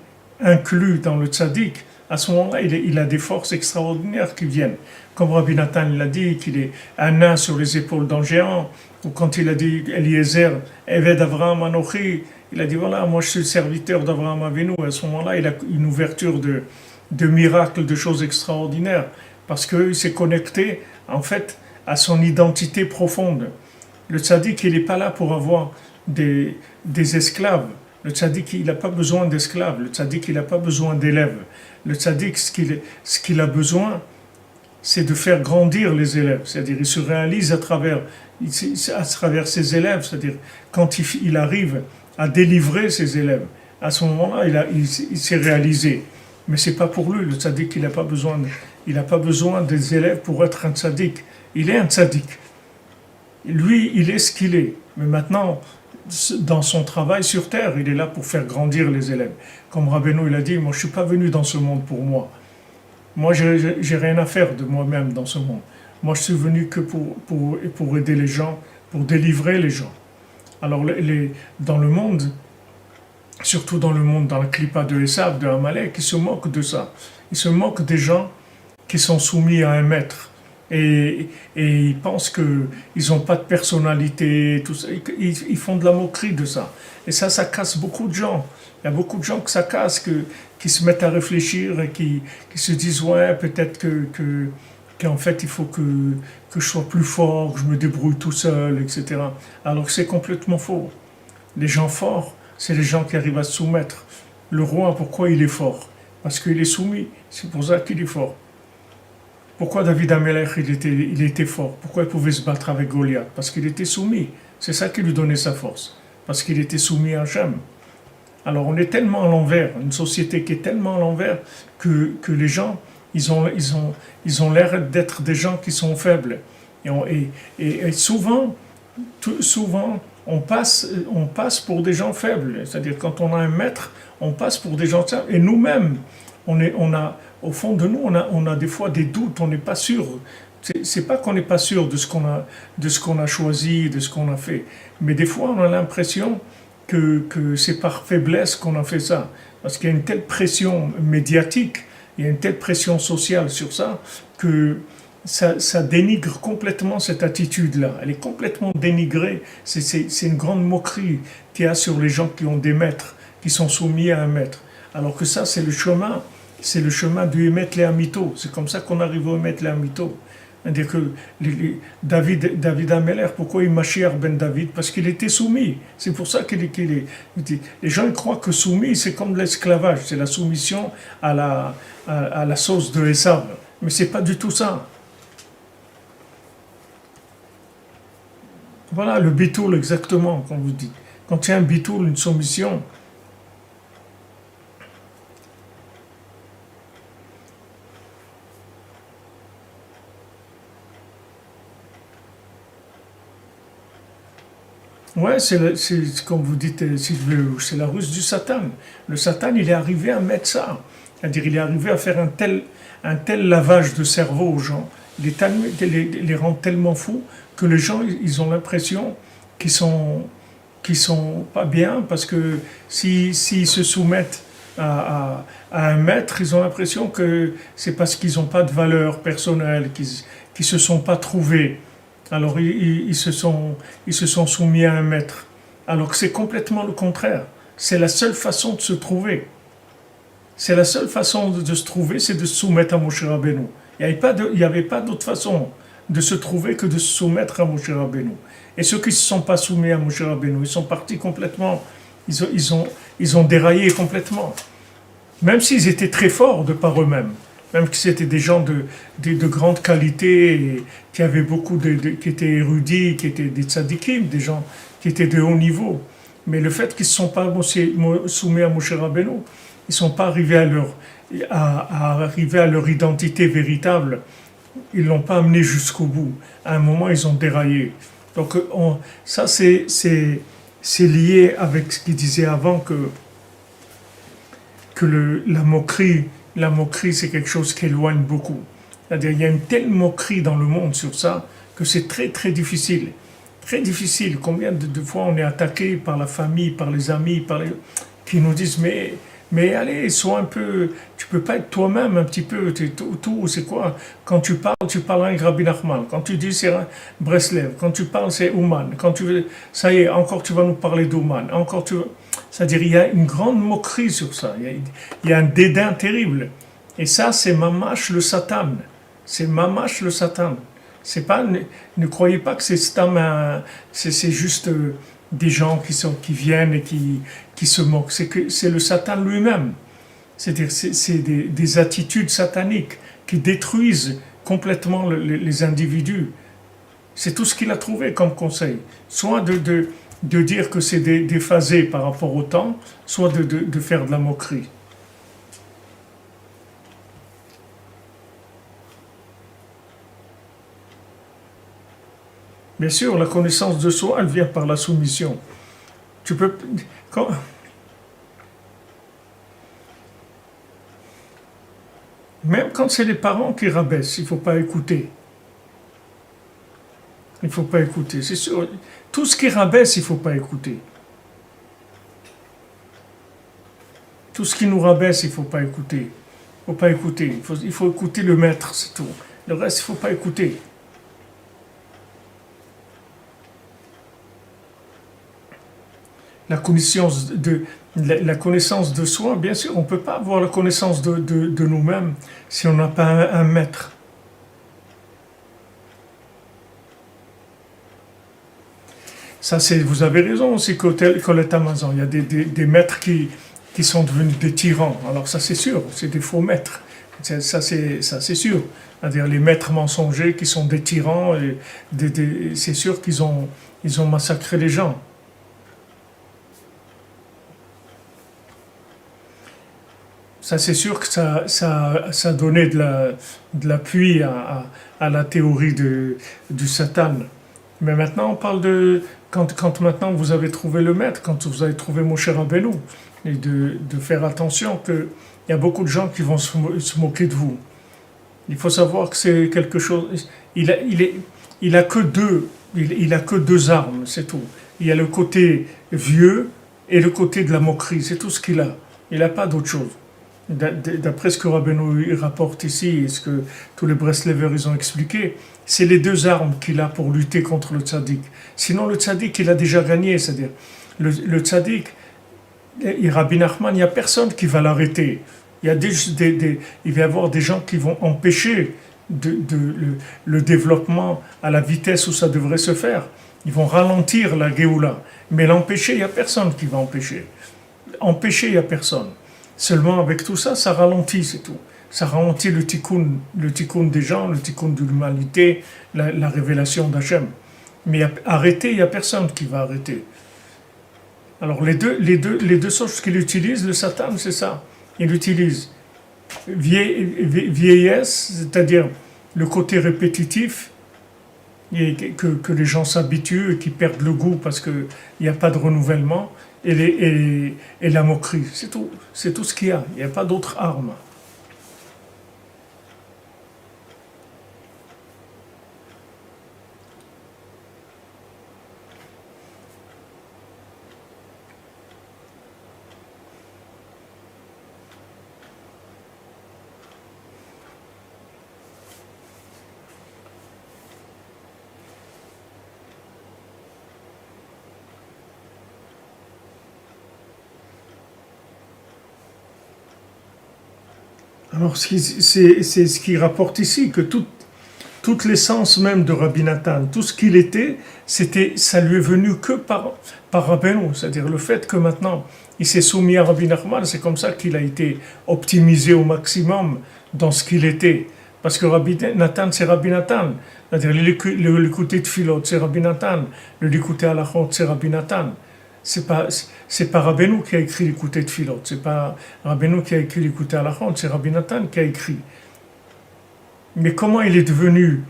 inclus dans le tzaddik, à ce moment-là, il a des forces extraordinaires qui viennent. Comme Rabbi Nathan l'a dit, qu'il est un nain sur les épaules d'un géant, ou quand il a dit Eliezer, Eved Avraham Anochi, il a dit voilà, moi je suis le serviteur d'Avraham Avinu. À ce moment-là, il a une ouverture de miracles, de choses extraordinaires, parce qu'il s'est connecté, en fait, à son identité profonde. Le tzaddik, il n'est pas là pour avoir des esclaves. Le tzaddik, il n'a pas besoin d'esclaves. Le tzaddik, il n'a pas besoin d'élèves. Le tzaddik, ce qu'il a besoin, c'est de faire grandir les élèves. C'est-à-dire, il se réalise à travers ses élèves. C'est-à-dire, quand il arrive à délivrer ses élèves, à ce moment-là, il s'est réalisé. Mais c'est pas pour lui. Le tzaddik, il n'a pas besoin des élèves pour être un tzaddik. Il est un tzaddik. Lui, il est ce qu'il est. Mais maintenant, dans son travail sur terre, il est là pour faire grandir les élèves. Comme Rabbeinu, il a dit, moi je suis pas venu dans ce monde pour moi. Moi, j'ai rien à faire de moi-même dans ce monde. Moi, je suis venu que pour aider les gens, pour délivrer les gens. Alors, dans le monde, surtout dans le monde, dans la clipa de Esav, de Amalek, ils se moquent de ça. Ils se moquent des gens qui sont soumis à un maître. Et ils pensent qu'ils n'ont pas de personnalité, tout ça. Ils font de la moquerie de ça. Et ça casse beaucoup de gens. Il y a beaucoup de gens que ça casse, qui se mettent à réfléchir et qui se disent ouais, peut-être qu'en fait il faut que je sois plus fort, que je me débrouille tout seul, etc. Alors que c'est complètement faux. Les gens forts, c'est les gens qui arrivent à se soumettre. Le roi, pourquoi il est fort? Parce qu'il est soumis. C'est pour ça qu'il est fort. Pourquoi David Amelech, il était fort? Pourquoi il pouvait se battre avec Goliath? Parce qu'il était soumis. C'est ça qui lui donnait sa force. Parce qu'il était soumis à Hachem. Alors on est tellement à l'envers, une société qui est tellement à l'envers que les gens, ils ont l'air d'être des gens qui sont faibles. Et souvent, on passe pour des gens faibles. C'est-à-dire quand on a un maître, on passe pour des gens faibles. Et nous-mêmes, au fond de nous, on a des fois des doutes, on n'est pas sûr. C'est pas qu'on n'est pas sûr de ce qu'on a choisi, de ce qu'on a fait. Mais des fois, on a l'impression que c'est par faiblesse qu'on a fait ça. Parce qu'il y a une telle pression médiatique, il y a une telle pression sociale sur ça, que ça dénigre complètement cette attitude-là. Elle est complètement dénigrée. C'est une grande moquerie qu'il y a sur les gens qui ont des maîtres, qui sont soumis à un maître. Alors que ça, c'est le chemin du Emet Léamito. C'est comme ça qu'on arrive au Emet Léamito. C'est-à-dire que David Ameller, pourquoi il Mashiach ben David? Parce qu'il était soumis. C'est pour ça qu'il est. Les gens ils croient que soumis, c'est comme l'esclavage, c'est la soumission à la sauce de Esav. Mais c'est pas du tout ça. Voilà le bitoul exactement, comme vous dites. Quand il y a un bitoul, une soumission, ouais, comme vous dites, c'est la ruse du Satan. Le Satan, il est arrivé à mettre ça. C'est-à-dire, il est arrivé à faire un tel lavage de cerveau aux gens. Les rend tellement fous que les gens, ils ont l'impression qu'ils sont pas bien parce que s'ils se soumettent à un maître, ils ont l'impression que c'est parce qu'ils n'ont pas de valeur personnelle, qu'ils se sont pas trouvés. Alors ils se sont soumis à un maître. Alors que c'est complètement le contraire. C'est la seule façon de se trouver. C'est la seule façon de se trouver, c'est de se soumettre à Moshe Rabbeinu. Il n'y avait pas d'autre façon de se trouver que de se soumettre à Moshe Rabbeinu. Et ceux qui ne se sont pas soumis à Moshe Rabbeinu, ils sont partis complètement, ils ont déraillé complètement. Même s'ils étaient très forts de par eux-mêmes. Même que c'était des gens de grande qualité, qui avaient qui étaient érudits, qui étaient des tzadikim, des gens qui étaient de haut niveau. Mais le fait qu'ils ne se sont pas soumis à Moshe Rabbeinu, ils sont pas arrivés à arriver à leur identité véritable. Ils l'ont pas amené jusqu'au bout. À un moment, ils ont déraillé. Donc, ça, c'est lié avec ce qu'il disait avant que la moquerie, c'est quelque chose qui éloigne beaucoup. C'est-à-dire, il y a une telle moquerie dans le monde sur ça que c'est très, très difficile. Très difficile. Combien de fois on est attaqué par la famille, par les amis, qui nous disent mais allez, sois un peu, tu peux pas être toi-même un petit peu, tout, c'est quoi? Quand tu parles avec Rabbi Nachman. Quand tu dis c'est Breslev. Quand tu parles c'est Ouman. Ça y est, encore tu vas nous parler d'Ouman. Encore c'est-à-dire il y a une grande moquerie sur ça. Il y a un dédain terrible. Et ça, c'est mamash le Satan. C'est mamash le Satan. C'est pas, ne croyez pas que c'est juste des gens qui viennent et qui se moquent. C'est le Satan lui-même. C'est-à-dire, c'est des attitudes sataniques qui détruisent complètement les individus. C'est tout ce qu'il a trouvé comme conseil. Soit de dire que c'est déphasé par rapport au temps, soit de faire de la moquerie. Bien sûr, la connaissance de soi, elle vient par la soumission. Tu peux, quand, même quand c'est les parents qui rabaissent, il ne faut pas écouter. Il ne faut pas écouter. C'est sûr. Tout ce qui rabaisse, il ne faut pas écouter. Tout ce qui nous rabaisse, il ne faut pas écouter. Il ne faut pas écouter. Il faut écouter le maître, c'est tout. Le reste, il ne faut pas écouter. La connaissance de soi, bien sûr, on ne peut pas avoir la connaissance de nous-mêmes si on n'a pas un maître. Ça, vous avez raison aussi, Colette Amazon. Il y a des maîtres qui sont devenus des tyrans. Alors ça, c'est sûr, c'est des faux maîtres. Ça, c'est sûr. C'est-à-dire les maîtres mensongers qui sont des tyrans, c'est sûr qu'ils ont massacré les gens. Ça, c'est sûr que ça donnait de l'appui à la théorie du Satan. Mais maintenant, on parle quand maintenant vous avez trouvé le maître, quand vous avez trouvé Moshe Rabbeinu, et de faire attention qu'il y a beaucoup de gens qui vont se moquer de vous. Il faut savoir que c'est quelque chose. Il a que deux armes, c'est tout. Il y a le côté vieux et le côté de la moquerie, c'est tout ce qu'il a. Il n'a pas d'autre chose. D'après ce que Rabbeinu rapporte ici et ce que tous les Breslevers ils ont expliqué, c'est les deux armes qu'il a pour lutter contre le tzaddik. Sinon, le tzaddik, il a déjà gagné. C'est-à-dire, le tzaddik, et Rabbi Nachman, il n'y a personne qui va l'arrêter. Il va y avoir des gens qui vont empêcher le développement à la vitesse où ça devrait se faire. Ils vont ralentir la Géoula. Mais l'empêcher, il n'y a personne qui va empêcher. Empêcher, il n'y a personne. Seulement avec tout ça, ça ralentit, c'est tout. Ça ralentit le tikkun des gens, le tikkun de l'humanité, la révélation d'Hachem. Mais arrêter, il n'y a personne qui va arrêter. Alors les deux choses qu'il utilise, le Satan, c'est ça. Il utilise vieillesse, c'est-à-dire le côté répétitif, et que les gens s'habituent et qui perdent le goût parce qu'il n'y a pas de renouvellement, et la moquerie. C'est tout ce qu'il y a. Il n'y a pas d'autre arme. Alors, c'est ce qu'il rapporte ici, que toute l'essence même de Rabbi Nathan, tout ce qu'il était, ça lui est venu que par Rabbeinu. C'est-à-dire le fait que maintenant, il s'est soumis à Rabbi Nachman, c'est comme ça qu'il a été optimisé au maximum dans ce qu'il était. Parce que Rabbi Nathan, c'est Rabbi Nathan. C'est-à-dire l'écouter de Philot, c'est Rabbi Nathan. L'écouter à la Chot, c'est Rabbi Nathan. c'est pas Rabbeinu qui a écrit l'écouté de Philot, c'est pas Rabbeinu qui a écrit l'écouté à la ronde, c'est Rabbi Nathan qui a écrit. Mais comment il est devenu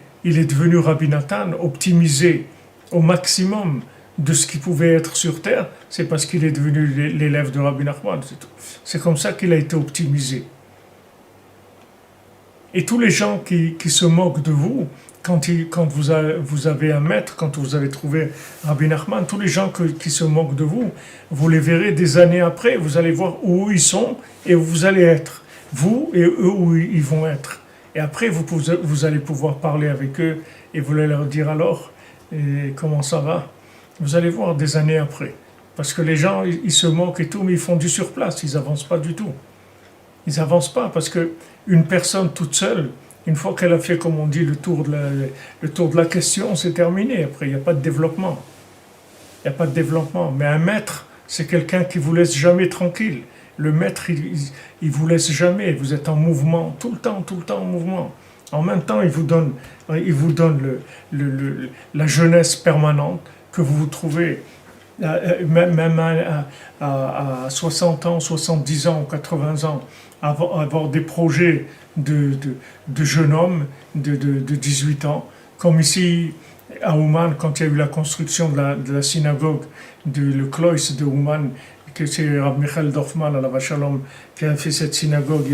Rabbi Nathan, optimisé au maximum de ce qui pouvait être sur terre, c'est parce qu'il est devenu l'élève de Rabbi Nachman, c'est tout. C'est comme ça qu'il a été optimisé. Et tous les gens qui se moquent de vous, quand vous avez un maître, quand vous avez trouvé Rabbi Nachman, tous les gens qui se moquent de vous, vous les verrez des années après, vous allez voir où ils sont et où vous allez être. Vous et eux où ils vont être. Et après, vous allez pouvoir parler avec eux et vous allez leur dire alors, et comment ça va? Vous allez voir des années après. Parce que les gens, ils se moquent et tout, mais ils font du surplace, ils n'avancent pas du tout. Ils n'avancent pas parce que une personne toute seule, une fois qu'elle a fait, comme on dit, le tour de la question, c'est terminé. Après, il n'y a pas de développement. Il n'y a pas de développement. Mais un maître, c'est quelqu'un qui vous laisse jamais tranquille. Le maître, il vous laisse jamais. Vous êtes en mouvement, tout le temps en mouvement. En même temps, il vous donne la jeunesse permanente que vous trouvez même à 60 ans, 70 ans, 80 ans, avoir des projets de jeunes hommes de 18 ans, comme ici à Ouman, quand il y a eu la construction de la synagogue, le Kloïs de Ouman, que c'est Rabbi Michael Dorfman, à la Vachalom, qui a fait cette synagogue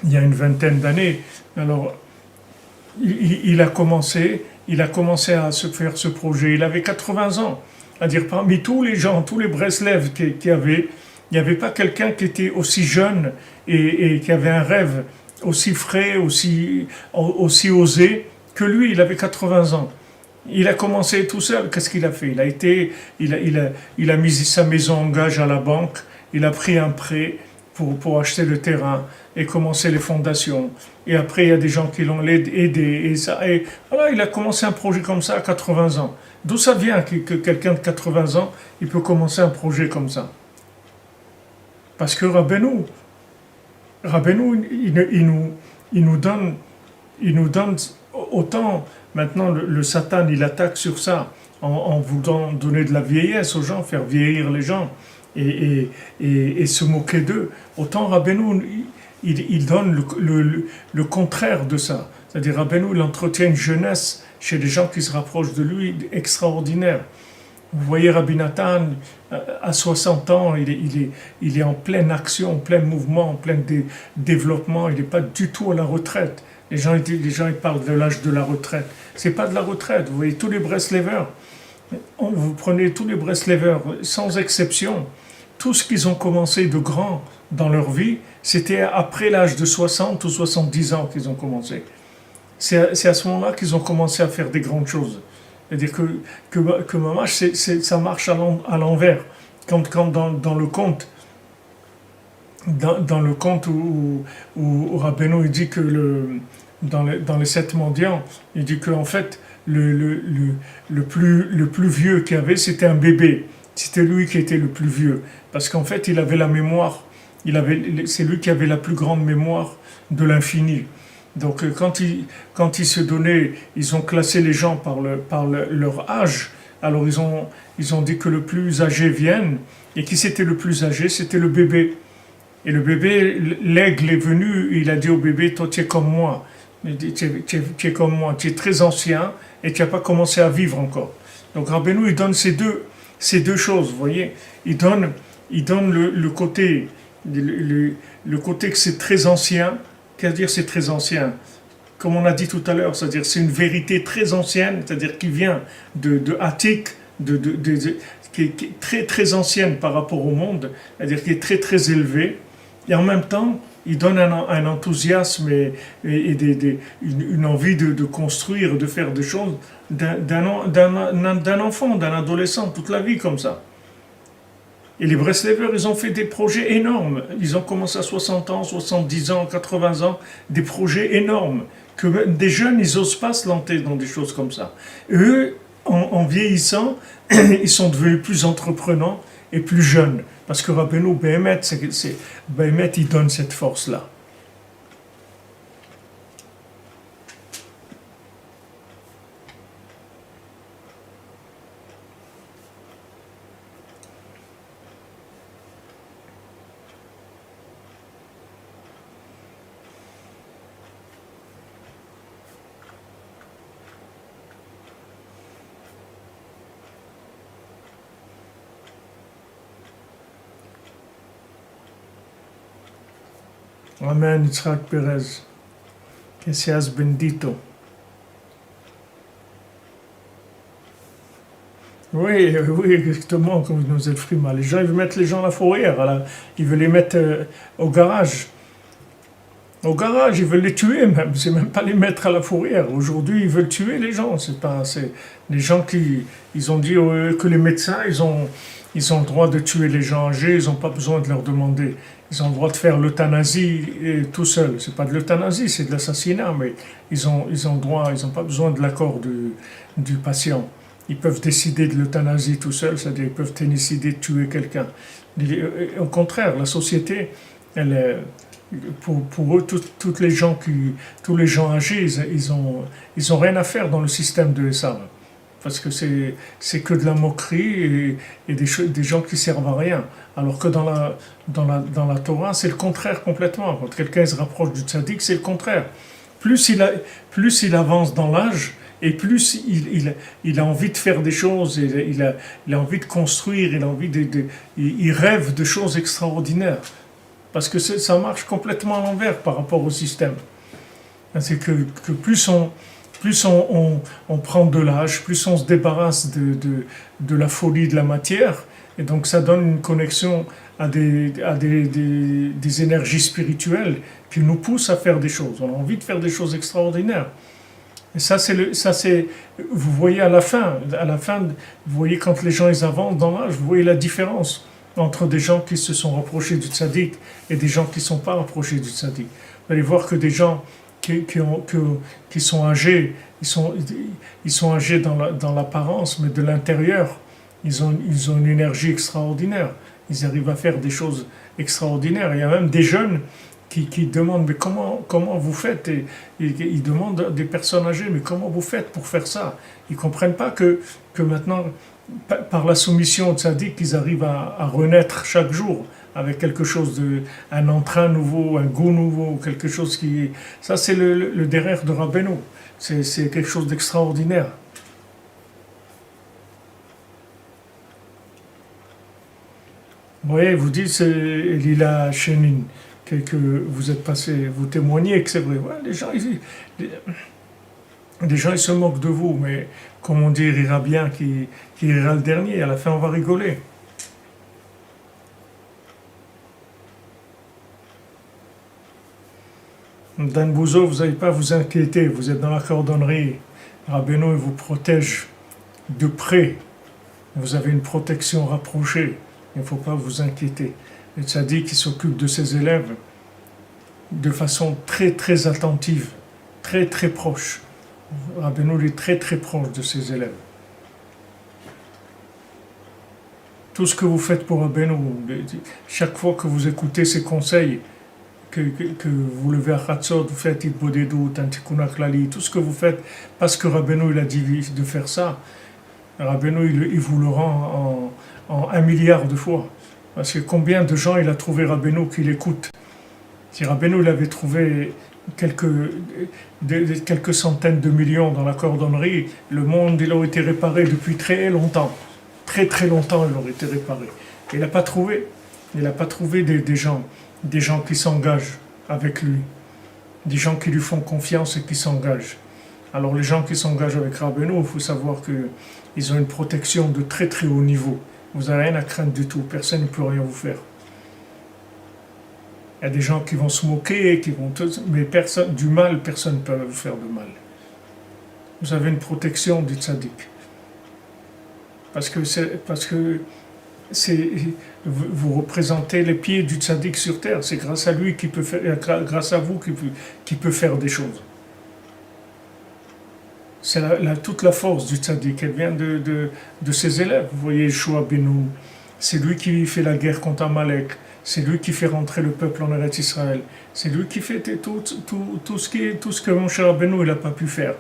il y a une vingtaine d'années. Alors, il a commencé à se faire ce projet. Il avait 80 ans. C'est-à-dire, parmi tous les gens, tous les Breslev qu'il y avait, il n'y avait pas quelqu'un qui était aussi jeune et qui avait un rêve aussi frais, aussi osé que lui. Il avait 80 ans. Il a commencé tout seul. Qu'est-ce qu'il a fait? Il a mis sa maison en gage à la banque. Il a pris un prêt pour acheter le terrain et commencer les fondations. Et après, il y a des gens qui l'ont aidé. Et voilà, il a commencé un projet comme ça à 80 ans. D'où ça vient que quelqu'un de 80 ans, il peut commencer un projet comme ça? Parce que Rabbeinu, il nous donne autant. Maintenant, le Satan, il attaque sur ça, en voulant donner de la vieillesse aux gens, faire vieillir les gens et se moquer d'eux. Autant Rabbeinu, il donne le contraire de ça. C'est-à-dire, Rabbeinu, il entretient une jeunesse chez les gens qui se rapprochent de lui extraordinaire. Vous voyez Rabbi Nathan, à 60 ans, il est en pleine action, en plein mouvement, en plein développement. Il n'est pas du tout à la retraite. Les gens ils parlent de l'âge de la retraite. C'est pas de la retraite. Vous voyez tous les Breslevers. Vous prenez tous les Breslevers, sans exception. Tout ce qu'ils ont commencé de grand dans leur vie, c'était après l'âge de 60 ou 70 ans qu'ils ont commencé. C'est à ce moment-là qu'ils ont commencé à faire des grandes choses. C'est-à-dire que Mamash, ça marche à l'envers. Quand dans le conte, dans le conte où Rabbeinu il dit que dans les 7 mendiants, il dit qu'en fait, le plus vieux qu'il y avait, c'était un bébé. C'était lui qui était le plus vieux. Parce qu'en fait, il avait la mémoire. C'est lui qui avait la plus grande mémoire de l'infini. Donc quand ils se donnaient, ils ont classé les gens par leur âge. Alors ils ont dit que le plus âgé vienne. Et qui c'était le plus âgé? C'était le bébé. Et le bébé, l'aigle est venu, il a dit au bébé, toi tu es comme moi. Il dit, tu es comme moi, tu es très ancien et tu n'as pas commencé à vivre encore. Donc Rabbeinu, il donne ces deux choses, vous voyez. Il donne le côté, le côté que c'est très ancien. Qu'est-ce dire c'est très ancien? Comme on a dit tout à l'heure, c'est-à-dire c'est une vérité très ancienne, c'est-à-dire qui vient de Attic, qui est très très ancienne par rapport au monde, c'est-à-dire qui est très très élevée, et en même temps, il donne un enthousiasme et une envie de construire, de faire des choses d'un enfant, d'un adolescent, toute la vie comme ça. Et les Breslevers, ils ont fait des projets énormes. Ils ont commencé à 60 ans, 70 ans, 80 ans, des projets énormes. Que des jeunes, ils n'osent pas se lancer dans des choses comme ça. Et eux, en vieillissant, ils sont devenus plus entreprenants et plus jeunes. Parce que Rabbeinu, Béhémet, il donne cette force-là. Amen, Yitzhak Perez. Que seas bendito. Oui, oui, exactement, comme nous êtes frima. Les gens, ils veulent mettre les gens à la fourrière. Ils veulent les mettre au garage. Au garage, ils veulent les tuer même. C'est même pas les mettre à la fourrière. Aujourd'hui, ils veulent tuer les gens. C'est les gens qui, ils ont dit que les médecins, ils ont le droit de tuer les gens âgés. Ils n'ont pas besoin de leur demander. Ils ont le droit de faire l'euthanasie tout seuls. C'est pas de l'euthanasie, c'est de l'assassinat, mais ils ont le droit. Ils n'ont pas besoin de l'accord du patient. Ils peuvent décider de l'euthanasie tout seuls, c'est-à-dire ils peuvent décider de tuer quelqu'un. Au contraire, la société, elle est pour eux, toutes les gens tous les gens âgés, ils ont rien à faire dans le système de Esav. Parce que c'est que de la moquerie et des gens qui servent à rien. Alors que dans la Torah, c'est le contraire complètement. Quand quelqu'un se rapproche du tzaddik, c'est le contraire. Plus il avance dans l'âge, et plus il a envie de faire des choses, il a envie de construire, il rêve de choses extraordinaires. Parce que ça marche complètement à l'envers par rapport au système. C'est que plus on prend de l'âge, plus on se débarrasse de la folie de la matière, et donc ça donne une connexion à des énergies spirituelles qui nous poussent à faire des choses. On a envie de faire des choses extraordinaires. Et vous voyez à la fin, vous voyez quand les gens ils avancent dans l'âge, vous voyez la différence entre des gens qui se sont rapprochés du tzaddik et des gens qui ne sont pas rapprochés du tzaddik. Vous allez voir que des gens qui sont âgés, ils sont âgés dans l'apparence, mais de l'intérieur, ils ont une énergie extraordinaire. Ils arrivent à faire des choses extraordinaires. Il y a même des jeunes qui demandent mais comment vous faites et ils demandent à des personnes âgées mais comment vous faites pour faire ça. Ils comprennent pas que maintenant par la soumission au tzaddik ils arrivent à renaître chaque jour avec quelque chose un entrain nouveau, un goût nouveau, quelque chose qui ça c'est le derrière de Rabbeinu. C'est quelque chose d'extraordinaire. Vous voyez, vous dites c'est Lila Chenin que vous êtes passé, vous témoignez que c'est vrai. Ouais, les gens ils se moquent de vous, mais comme on dit, il rira bien qui rira le dernier. À la fin, on va rigoler. Dan Bouzo, vous n'avez pas à vous inquiéter, vous êtes dans la cordonnerie. Rabbeinu vous protège de près. Vous avez une protection rapprochée. Il ne faut pas vous inquiéter. Le tzaddik qui s'occupe de ses élèves de façon très très attentive, très très proche. Rabbeinu est très très proche de ses élèves. Tout ce que vous faites pour Rabbeinu, chaque fois que vous écoutez ses conseils, que vous levez à Chatzot, vous faites Itbodedut, Tantikuna Klali, tout ce que vous faites, parce que Rabbeinu il a dit de faire ça, Rabbeinu il vous le rend en 1 milliard de fois. Parce que combien de gens il a trouvé Rabbeinu qui l'écoutent. Si Rabbeinu il avait trouvé quelques centaines de millions dans la cordonnerie, le monde il aurait été réparé depuis très longtemps. Très très longtemps il aurait été réparé. Il n'a pas trouvé. Il n'a pas trouvé des gens qui s'engagent avec lui, des gens qui lui font confiance et qui s'engagent. Alors les gens qui s'engagent avec Rabbeinu, il faut savoir qu'ils ont une protection de très très haut niveau. Vous n'avez rien à craindre du tout, personne ne peut rien vous faire. Il y a des gens qui vont se moquer, mais du mal, personne ne peut vous faire de mal. Vous avez une protection du tzaddik. Parce que vous représentez les pieds du tzaddik sur terre. C'est grâce à lui grâce à vous qui peut faire des choses. C'est toute la force du tzaddik. Elle vient de ses élèves. Vous voyez Yeshua Benu, c'est lui qui fait la guerre contre Amalek. C'est lui qui fait rentrer le peuple en Eretz Israël. C'est lui qui fait tout ce que mon cher Rabbeinu n'a pas pu faire.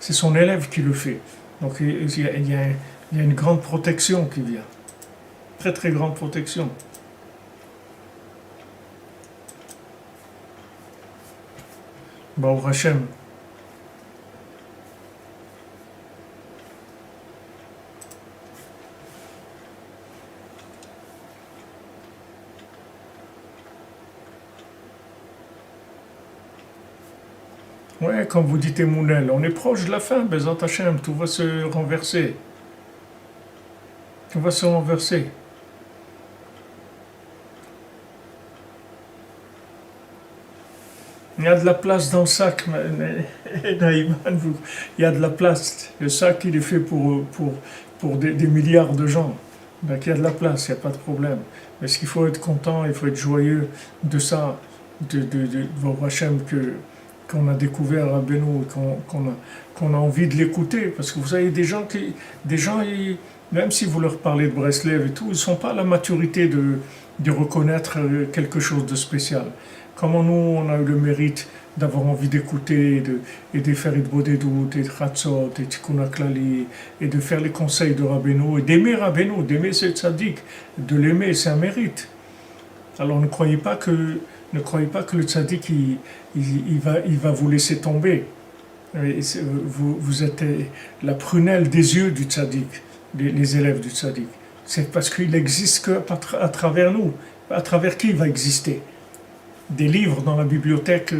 C'est son élève qui le fait. Donc il y a une grande protection qui vient. Très très grande protection. Baruch Hashem. Ouais, comme vous dites, Emounel, on est proche de la fin, Bezat Hashem, tout va se renverser. Tout va se renverser. Il y a de la place dans le sac, Naïman, il y a de la place. Le sac, il est fait pour des milliards de gens. Donc il y a de la place, il n'y a pas de problème. Mais ce qu'il faut être content, il faut être joyeux de ça, de voir Hachem qu'on a découvert à Beno, qu'on a envie de l'écouter. Parce que vous avez des gens même si vous leur parlez de Breslev et tout, ils ne sont pas à la maturité de reconnaître quelque chose de spécial. Comment nous, on a eu le mérite d'avoir envie d'écouter et de faire Idbodedut, et Chatzot, et Tikkun HaKlali, et de faire les conseils de Rabbeinu, et d'aimer Rabbeinu, d'aimer ce tzaddik, de l'aimer, c'est un mérite. Alors ne croyez pas que le tzaddik, il va vous laisser tomber. Vous êtes la prunelle des yeux du tzaddik, les élèves du tzaddik. C'est parce qu'il existe qu'à travers nous. À travers qui il va exister? Des livres dans la bibliothèque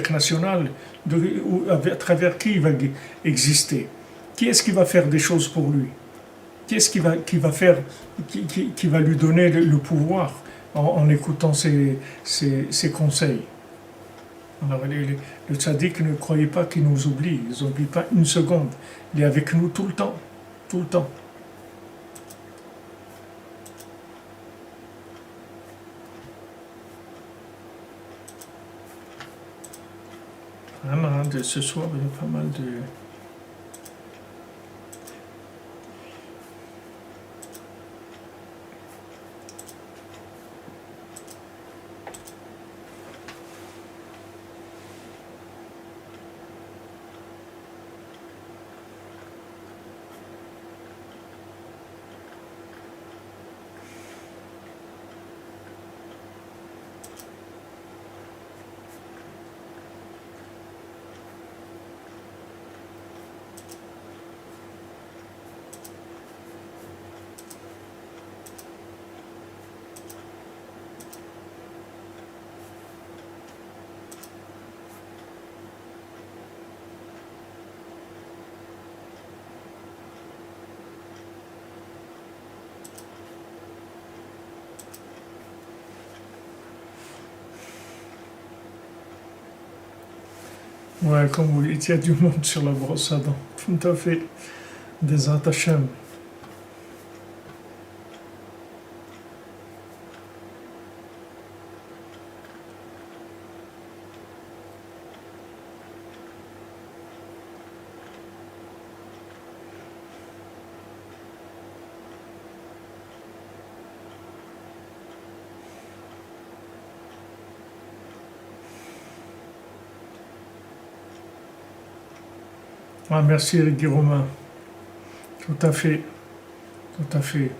nationale, à travers qui il va exister. Qui est-ce qui va faire des choses pour lui? Qui est-ce qui va lui donner le pouvoir en écoutant ses conseils? Alors, le tzaddik, ne croyez pas qu'il nous oublie, il ne oublie pas une seconde. Il est avec nous tout le temps, tout le temps. Vraiment, ce soir, il y a pas mal de... Ouais, comme vous dites, il y a du monde sur la brosse à dents. Tout à fait. Des Hashem. Ah, merci Eric Guiromin. Tout à fait, tout à fait.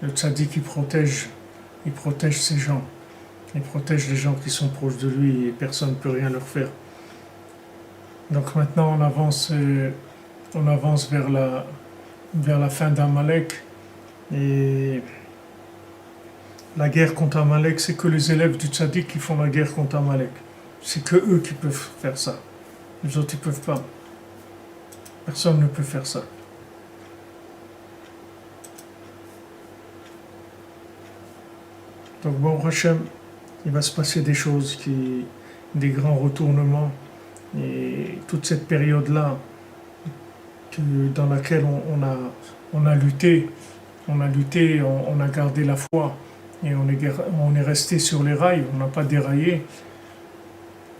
Le tzaddik, il protège ses gens. Il protège les gens qui sont proches de lui et personne ne peut rien leur faire. Donc maintenant, on avance vers la fin d'Amalek. Et la guerre contre Amalek, c'est que les élèves du tzaddik qui font la guerre contre Amalek. C'est que eux qui peuvent faire ça. Les autres, ils ne peuvent pas. Personne ne peut faire ça. Donc bon, Hachem, il va se passer des choses, des grands retournements. Et toute cette période-là, dans laquelle on a lutté, on a gardé la foi, et on est resté sur les rails, on n'a pas déraillé,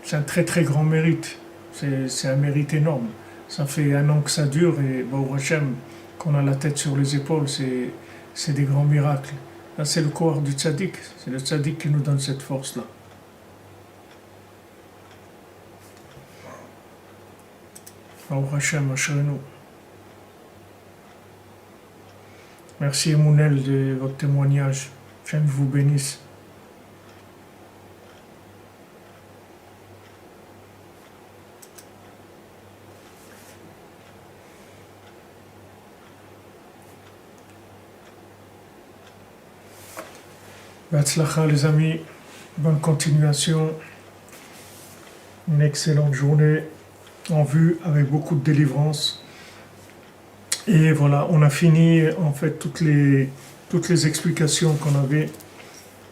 c'est un très très grand mérite. C'est un mérite énorme. Ça fait 1 an que ça dure et Baruch Hashem, qu'on a la tête sur les épaules, c'est des grands miracles. Là, c'est le corps du tzaddik. C'est le tzaddik qui nous donne cette force-là. Baruch Hashem, Asherenu. Merci Emounel de votre témoignage. Hashem vous bénisse. Batzlacha les amis, bonne continuation. une excellente journée en vue avec beaucoup de délivrance. Et voilà, on a fini en fait toutes les explications qu'on avait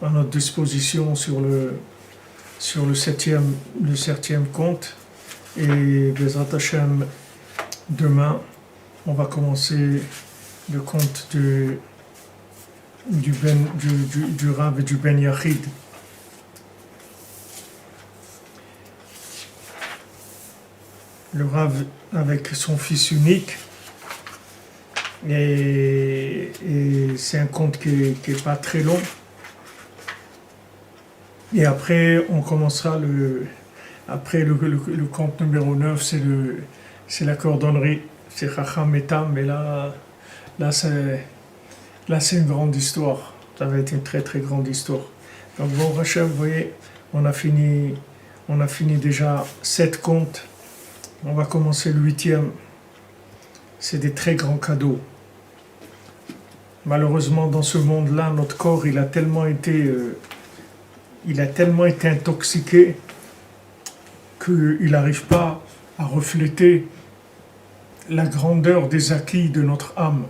à notre disposition sur le septième conte. Et Bezrat Hashem, demain, on va commencer le conte du Rav et du Ben Yachid. Le Rav avec son fils unique. Et c'est un conte qui est pas très long. Et après, on commencera le conte numéro 9, c'est la cordonnerie, c'est Chacham et Tam, mais là c'est une grande histoire. Ça va être une très très grande histoire. Donc bon, Hachem, vous voyez, on a fini déjà 7 contes. On va commencer le 8e. C'est des très grands cadeaux. Malheureusement, dans ce monde-là, notre corps, il a tellement été intoxiqué qu'il n'arrive pas à refléter la grandeur des acquis de notre âme.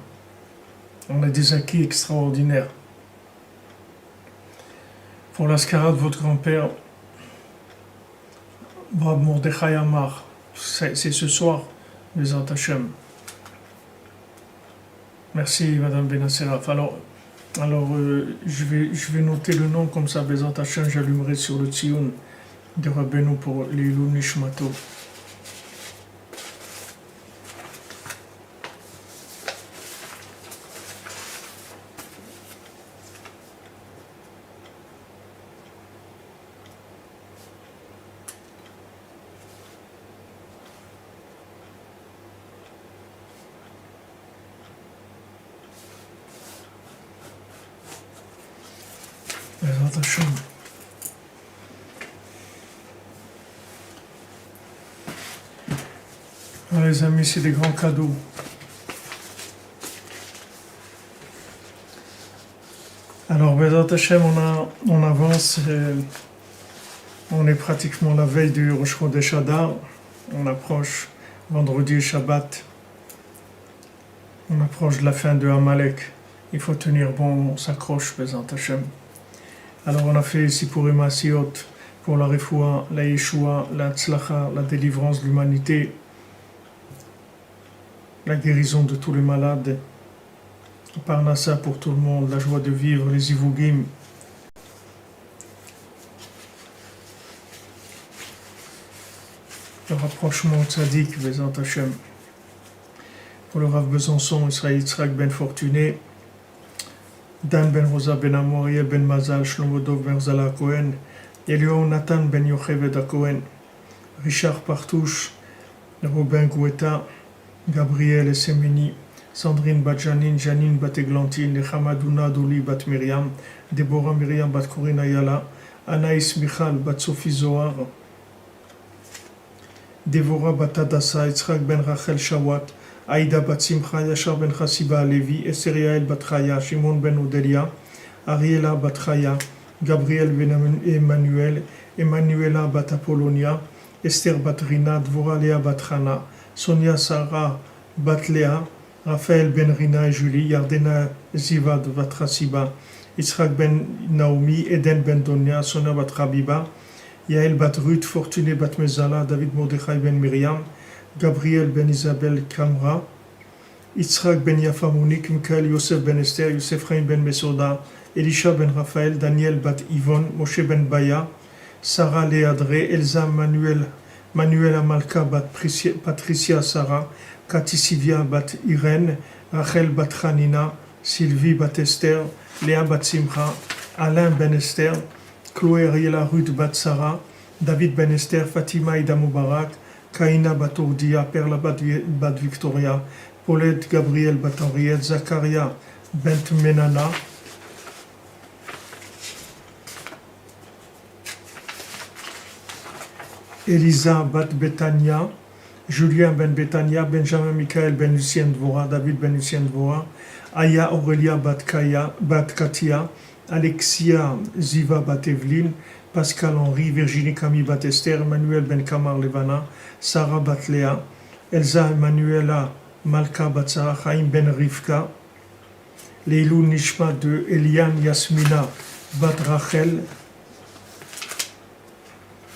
On a des acquis extraordinaires. Pour l'ascara de votre grand-père, Rab Mordechai Amar, c'est ce soir, Bezrat Hashem. Merci, Madame Benasseraf. Alors je vais noter le nom, comme ça, Bezrat Hashem, j'allumerai sur le Tzion de Rabbeinu pour l'Ilou Nishmato. Bezrat Hashem. Alors, les amis, c'est des grands cadeaux. Alors, Bezrat Hashem, on avance. On est pratiquement la veille du Rosh Chodesh Adar. On approche vendredi et Shabbat. On approche de la fin de Amalek. Il faut tenir bon, on s'accroche, Bezrat Hashem. Alors, on a fait Sipurim Asiot pour la Refoua, la Yeshua, la Tzlacha, la délivrance de l'humanité, la guérison de tous les malades, Parnassa pour tout le monde, la joie de vivre, les Ivugim. Le rapprochement tzaddik, Bezrat Hashem. Pour le Rav Besançon, Israël Yitzhak ben Fortuné, Dan ben Rosa ben Amorie ben Mazal, Shlomo Dov ben Zala Cohen, Eliyahu Nathan ben Yocheved Cohen, Richard Partouche, Robin Gouetta, Gabriel Semeni, Sandrine Badjanine, Janine Bateglantine, Hamadouna Douli Bat Myriam, Deborah Myriam Bat Corinne Ayala, Anaïs Michal Bat Sophie Zohar, Devorah Bat Adassa, Yitzhak ben Rachel Shawat, Aïda Bat Simcha, Yashar ben Chassiba Alevi, Esther Yael Bat Chaya, Shimon ben Odelia, Ariela Bat Chaya, Gabriel ben Emmanuel, Emmanuela Bat Apollonia, Esther Bat Rina, Dvorah Léa Bat Chana, Sonia Sarah Bat Léa, Raphaël ben Rina et Julie, Yardena Zivad Bat Chassiba, Yitzhak ben Naomi, Eden ben Donia, Sonia Bat Rabiba, Yael Bat Ruth, Fortuné Bat Mezala, David Mordechai ben Myriam, Gabriel ben Isabelle Kamra, Yitzhak ben Yafa Monique, Michael Yosef ben Esther, Yosef Chaim ben Mesoda, Elisha ben Raphaël, Daniel Bat Yvonne, Moshe ben Baya, Sarah Léadré, Elsa Manuel Amalka Bat Patricia Sarah, Cathy Sivia Bat Irène, Rachel Bat Hanina, Sylvie Bat Esther, Léa Bat Simcha, Alain Ben Esther, Chloé Ariela Ruth Bat Sarah, David Ben Esther, Fatima Ida Moubarak, Kaina Bat Ordia, Perla Bat Victoria, Paulette Gabriel Bat Henriette, Zakaria Bent Menana, Elisa Bat Betania, Julien Ben Betania, Benjamin Michael Ben Lucien Dvora, David Ben Lucien Dvora, Aya Aurelia Bat Katia, Alexia Ziva Bat-Evelyn, Pascal Henry, Virginie Camille Bat-Esther, Emmanuel Ben Kamar Levana, Sarah Bat-Léa, Elsa Emanuela Malka Batsa, Chaim Ben Rivka, Leilou Nishma de Eliane Yasmina Bat Rachel,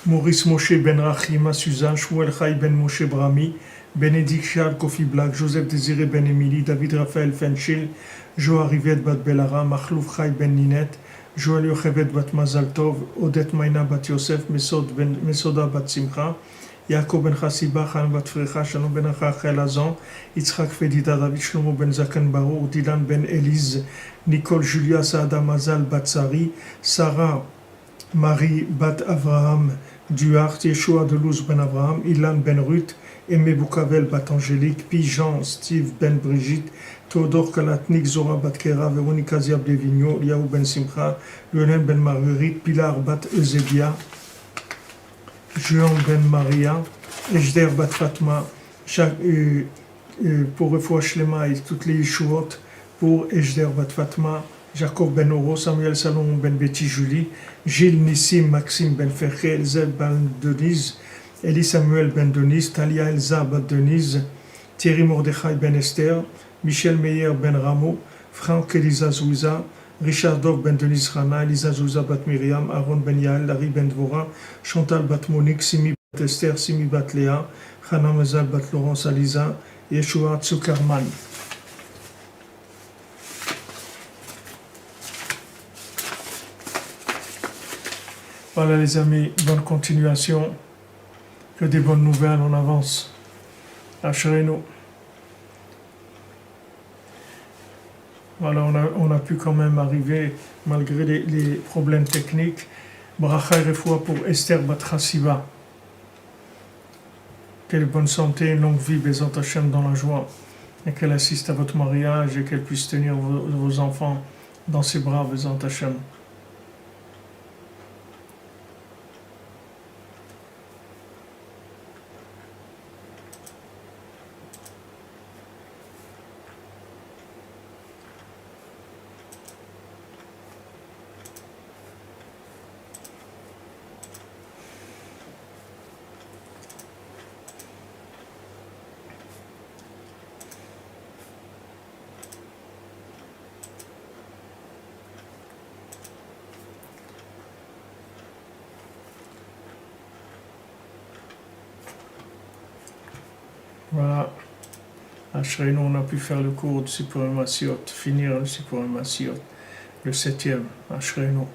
Maurice Moshe Ben Rachima Suzanne, Shmuel Chai Ben Moshe Brami, Bénédicte Charles Kofi Black, Joseph Désiré Ben Émilie, David Raphaël Fenchil, Joa Rivet Bat Belara, Machlouf Chai Ben Ninette, Joël Yochevet Bat Mazal Tov, Odette Maïna Bat Yosef, Mesoda Bat Simcha, Yaakov Ben Chassiba, Chan Bat Frecha, Shalom Ben Rachel Azan, Yitzhak Fedida, David Shlomo Ben Zaken Baruch, Dylan Ben Elise, Nicole Julia Saada Mazal Bat Sari, Sarah Marie Bat Avraham Duart, Yeshua de Luz Ben Avraham, Ilan Ben Ruth, Aimé Boukavel Bat Angélique, Pigeon Steve Ben Brigitte, Théodore Kalatnik, Zora Bat Kera, Véronica Ziab de Vigno, Liaou Ben Simcha, Lionel Ben Marguerite, Pilar Bat Eusebia, Juan Ben Maria, Ejder Bat Fatma, pour Refoua Shlema et toutes les Yeshuot, pour Ejder Bat Fatma, Jacob Ben Oro, Samuel Salomon Ben Betty Julie, Gilles Nissim Maxime Ben Ferché, Elzeb Ben Denise, Elie Samuel Ben Denise, Talia Elza Bat Denise, Thierry Mordechai Ben Esther, Michel Meyer Ben Rameau, Franck Elisa Zouza, Richard Dov Ben Denise Rana, Elisa Zouza Bat Myriam, Aaron Ben Yael, Larry Ben Dvora, Chantal Bat Monique, Simi Bat Esther, Simi Bat Léa, Hana Mezal Bat Laurence Aliza, Yeshua Tsukarman. Voilà les amis, bonne continuation, que des bonnes nouvelles, on avance. Ashrenu. Voilà, on a pu quand même arriver, malgré les problèmes techniques. Bracha et refoua pour Esther Bat Chassiba. Quelle bonne santé, une longue vie, Bezat Hashem dans la joie. Et qu'elle assiste à votre mariage et qu'elle puisse tenir vos enfants dans ses bras, Bezat Hashem. Voilà, Ashrenu, on a pu faire le cours de Sipurim Masiot, finir le Sipurim Masiot, le 7e, Ashrenu.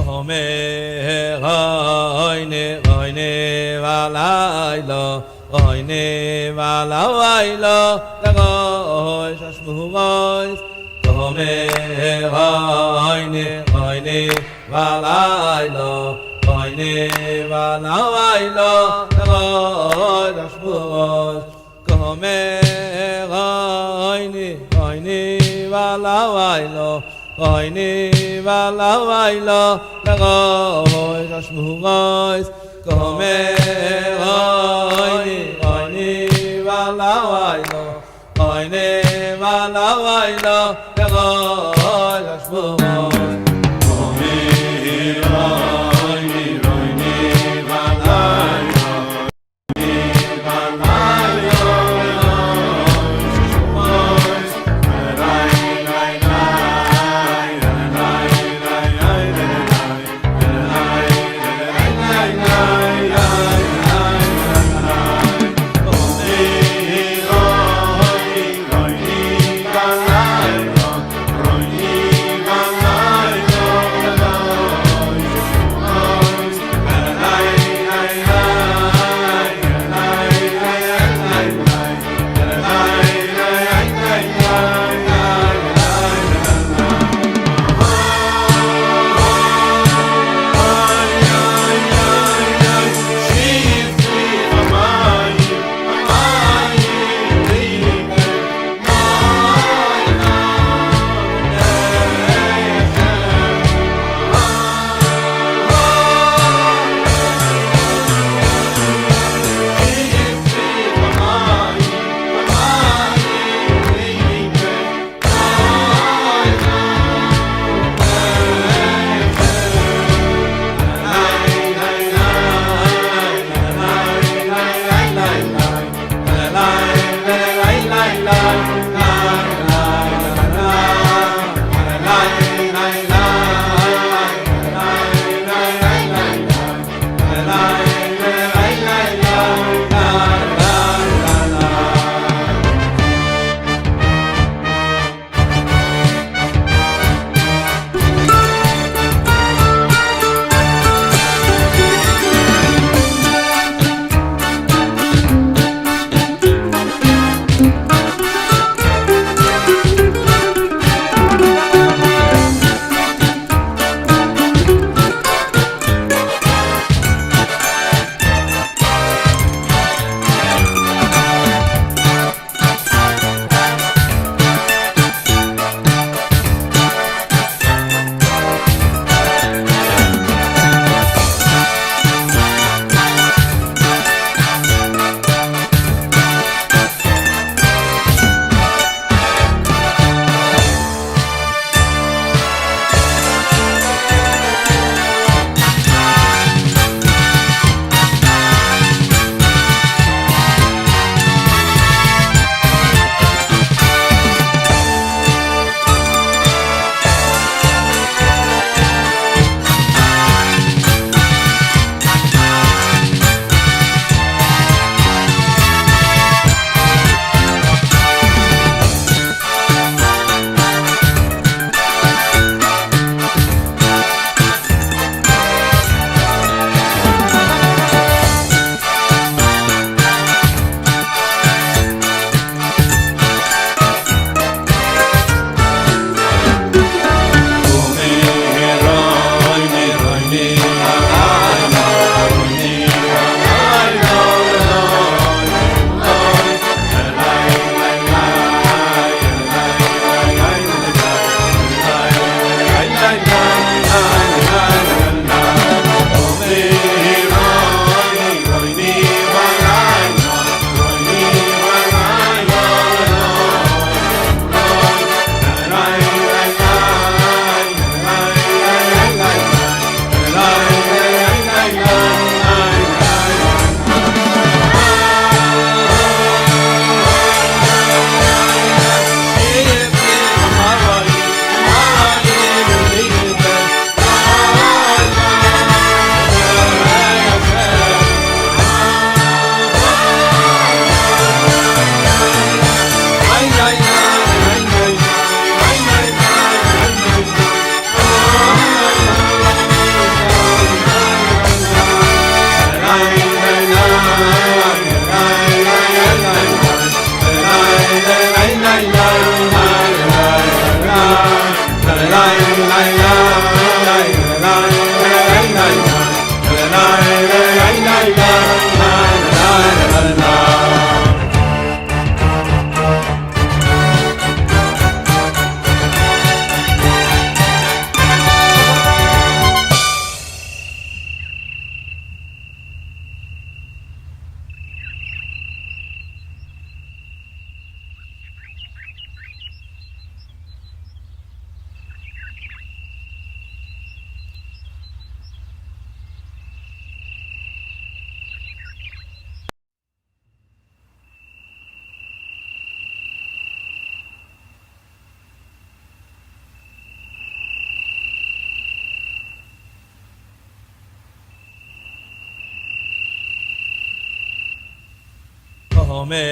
Omer oyne valaylo oyne valaylo lagoy shashmuvoy Omer oyne valaylo oyne valaylo lagoy shashmuvoy Omer oyne valaylo oyne valaylo lagoy shashmuvoy Omer oyne valaylo oyne valaylo lagoy shashmuvoy Roine Ome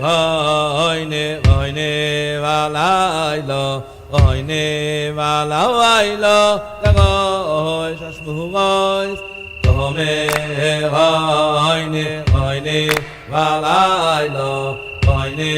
oine oine valailo oine valailo dagoy shashmugoy Ome oine oine valailo oine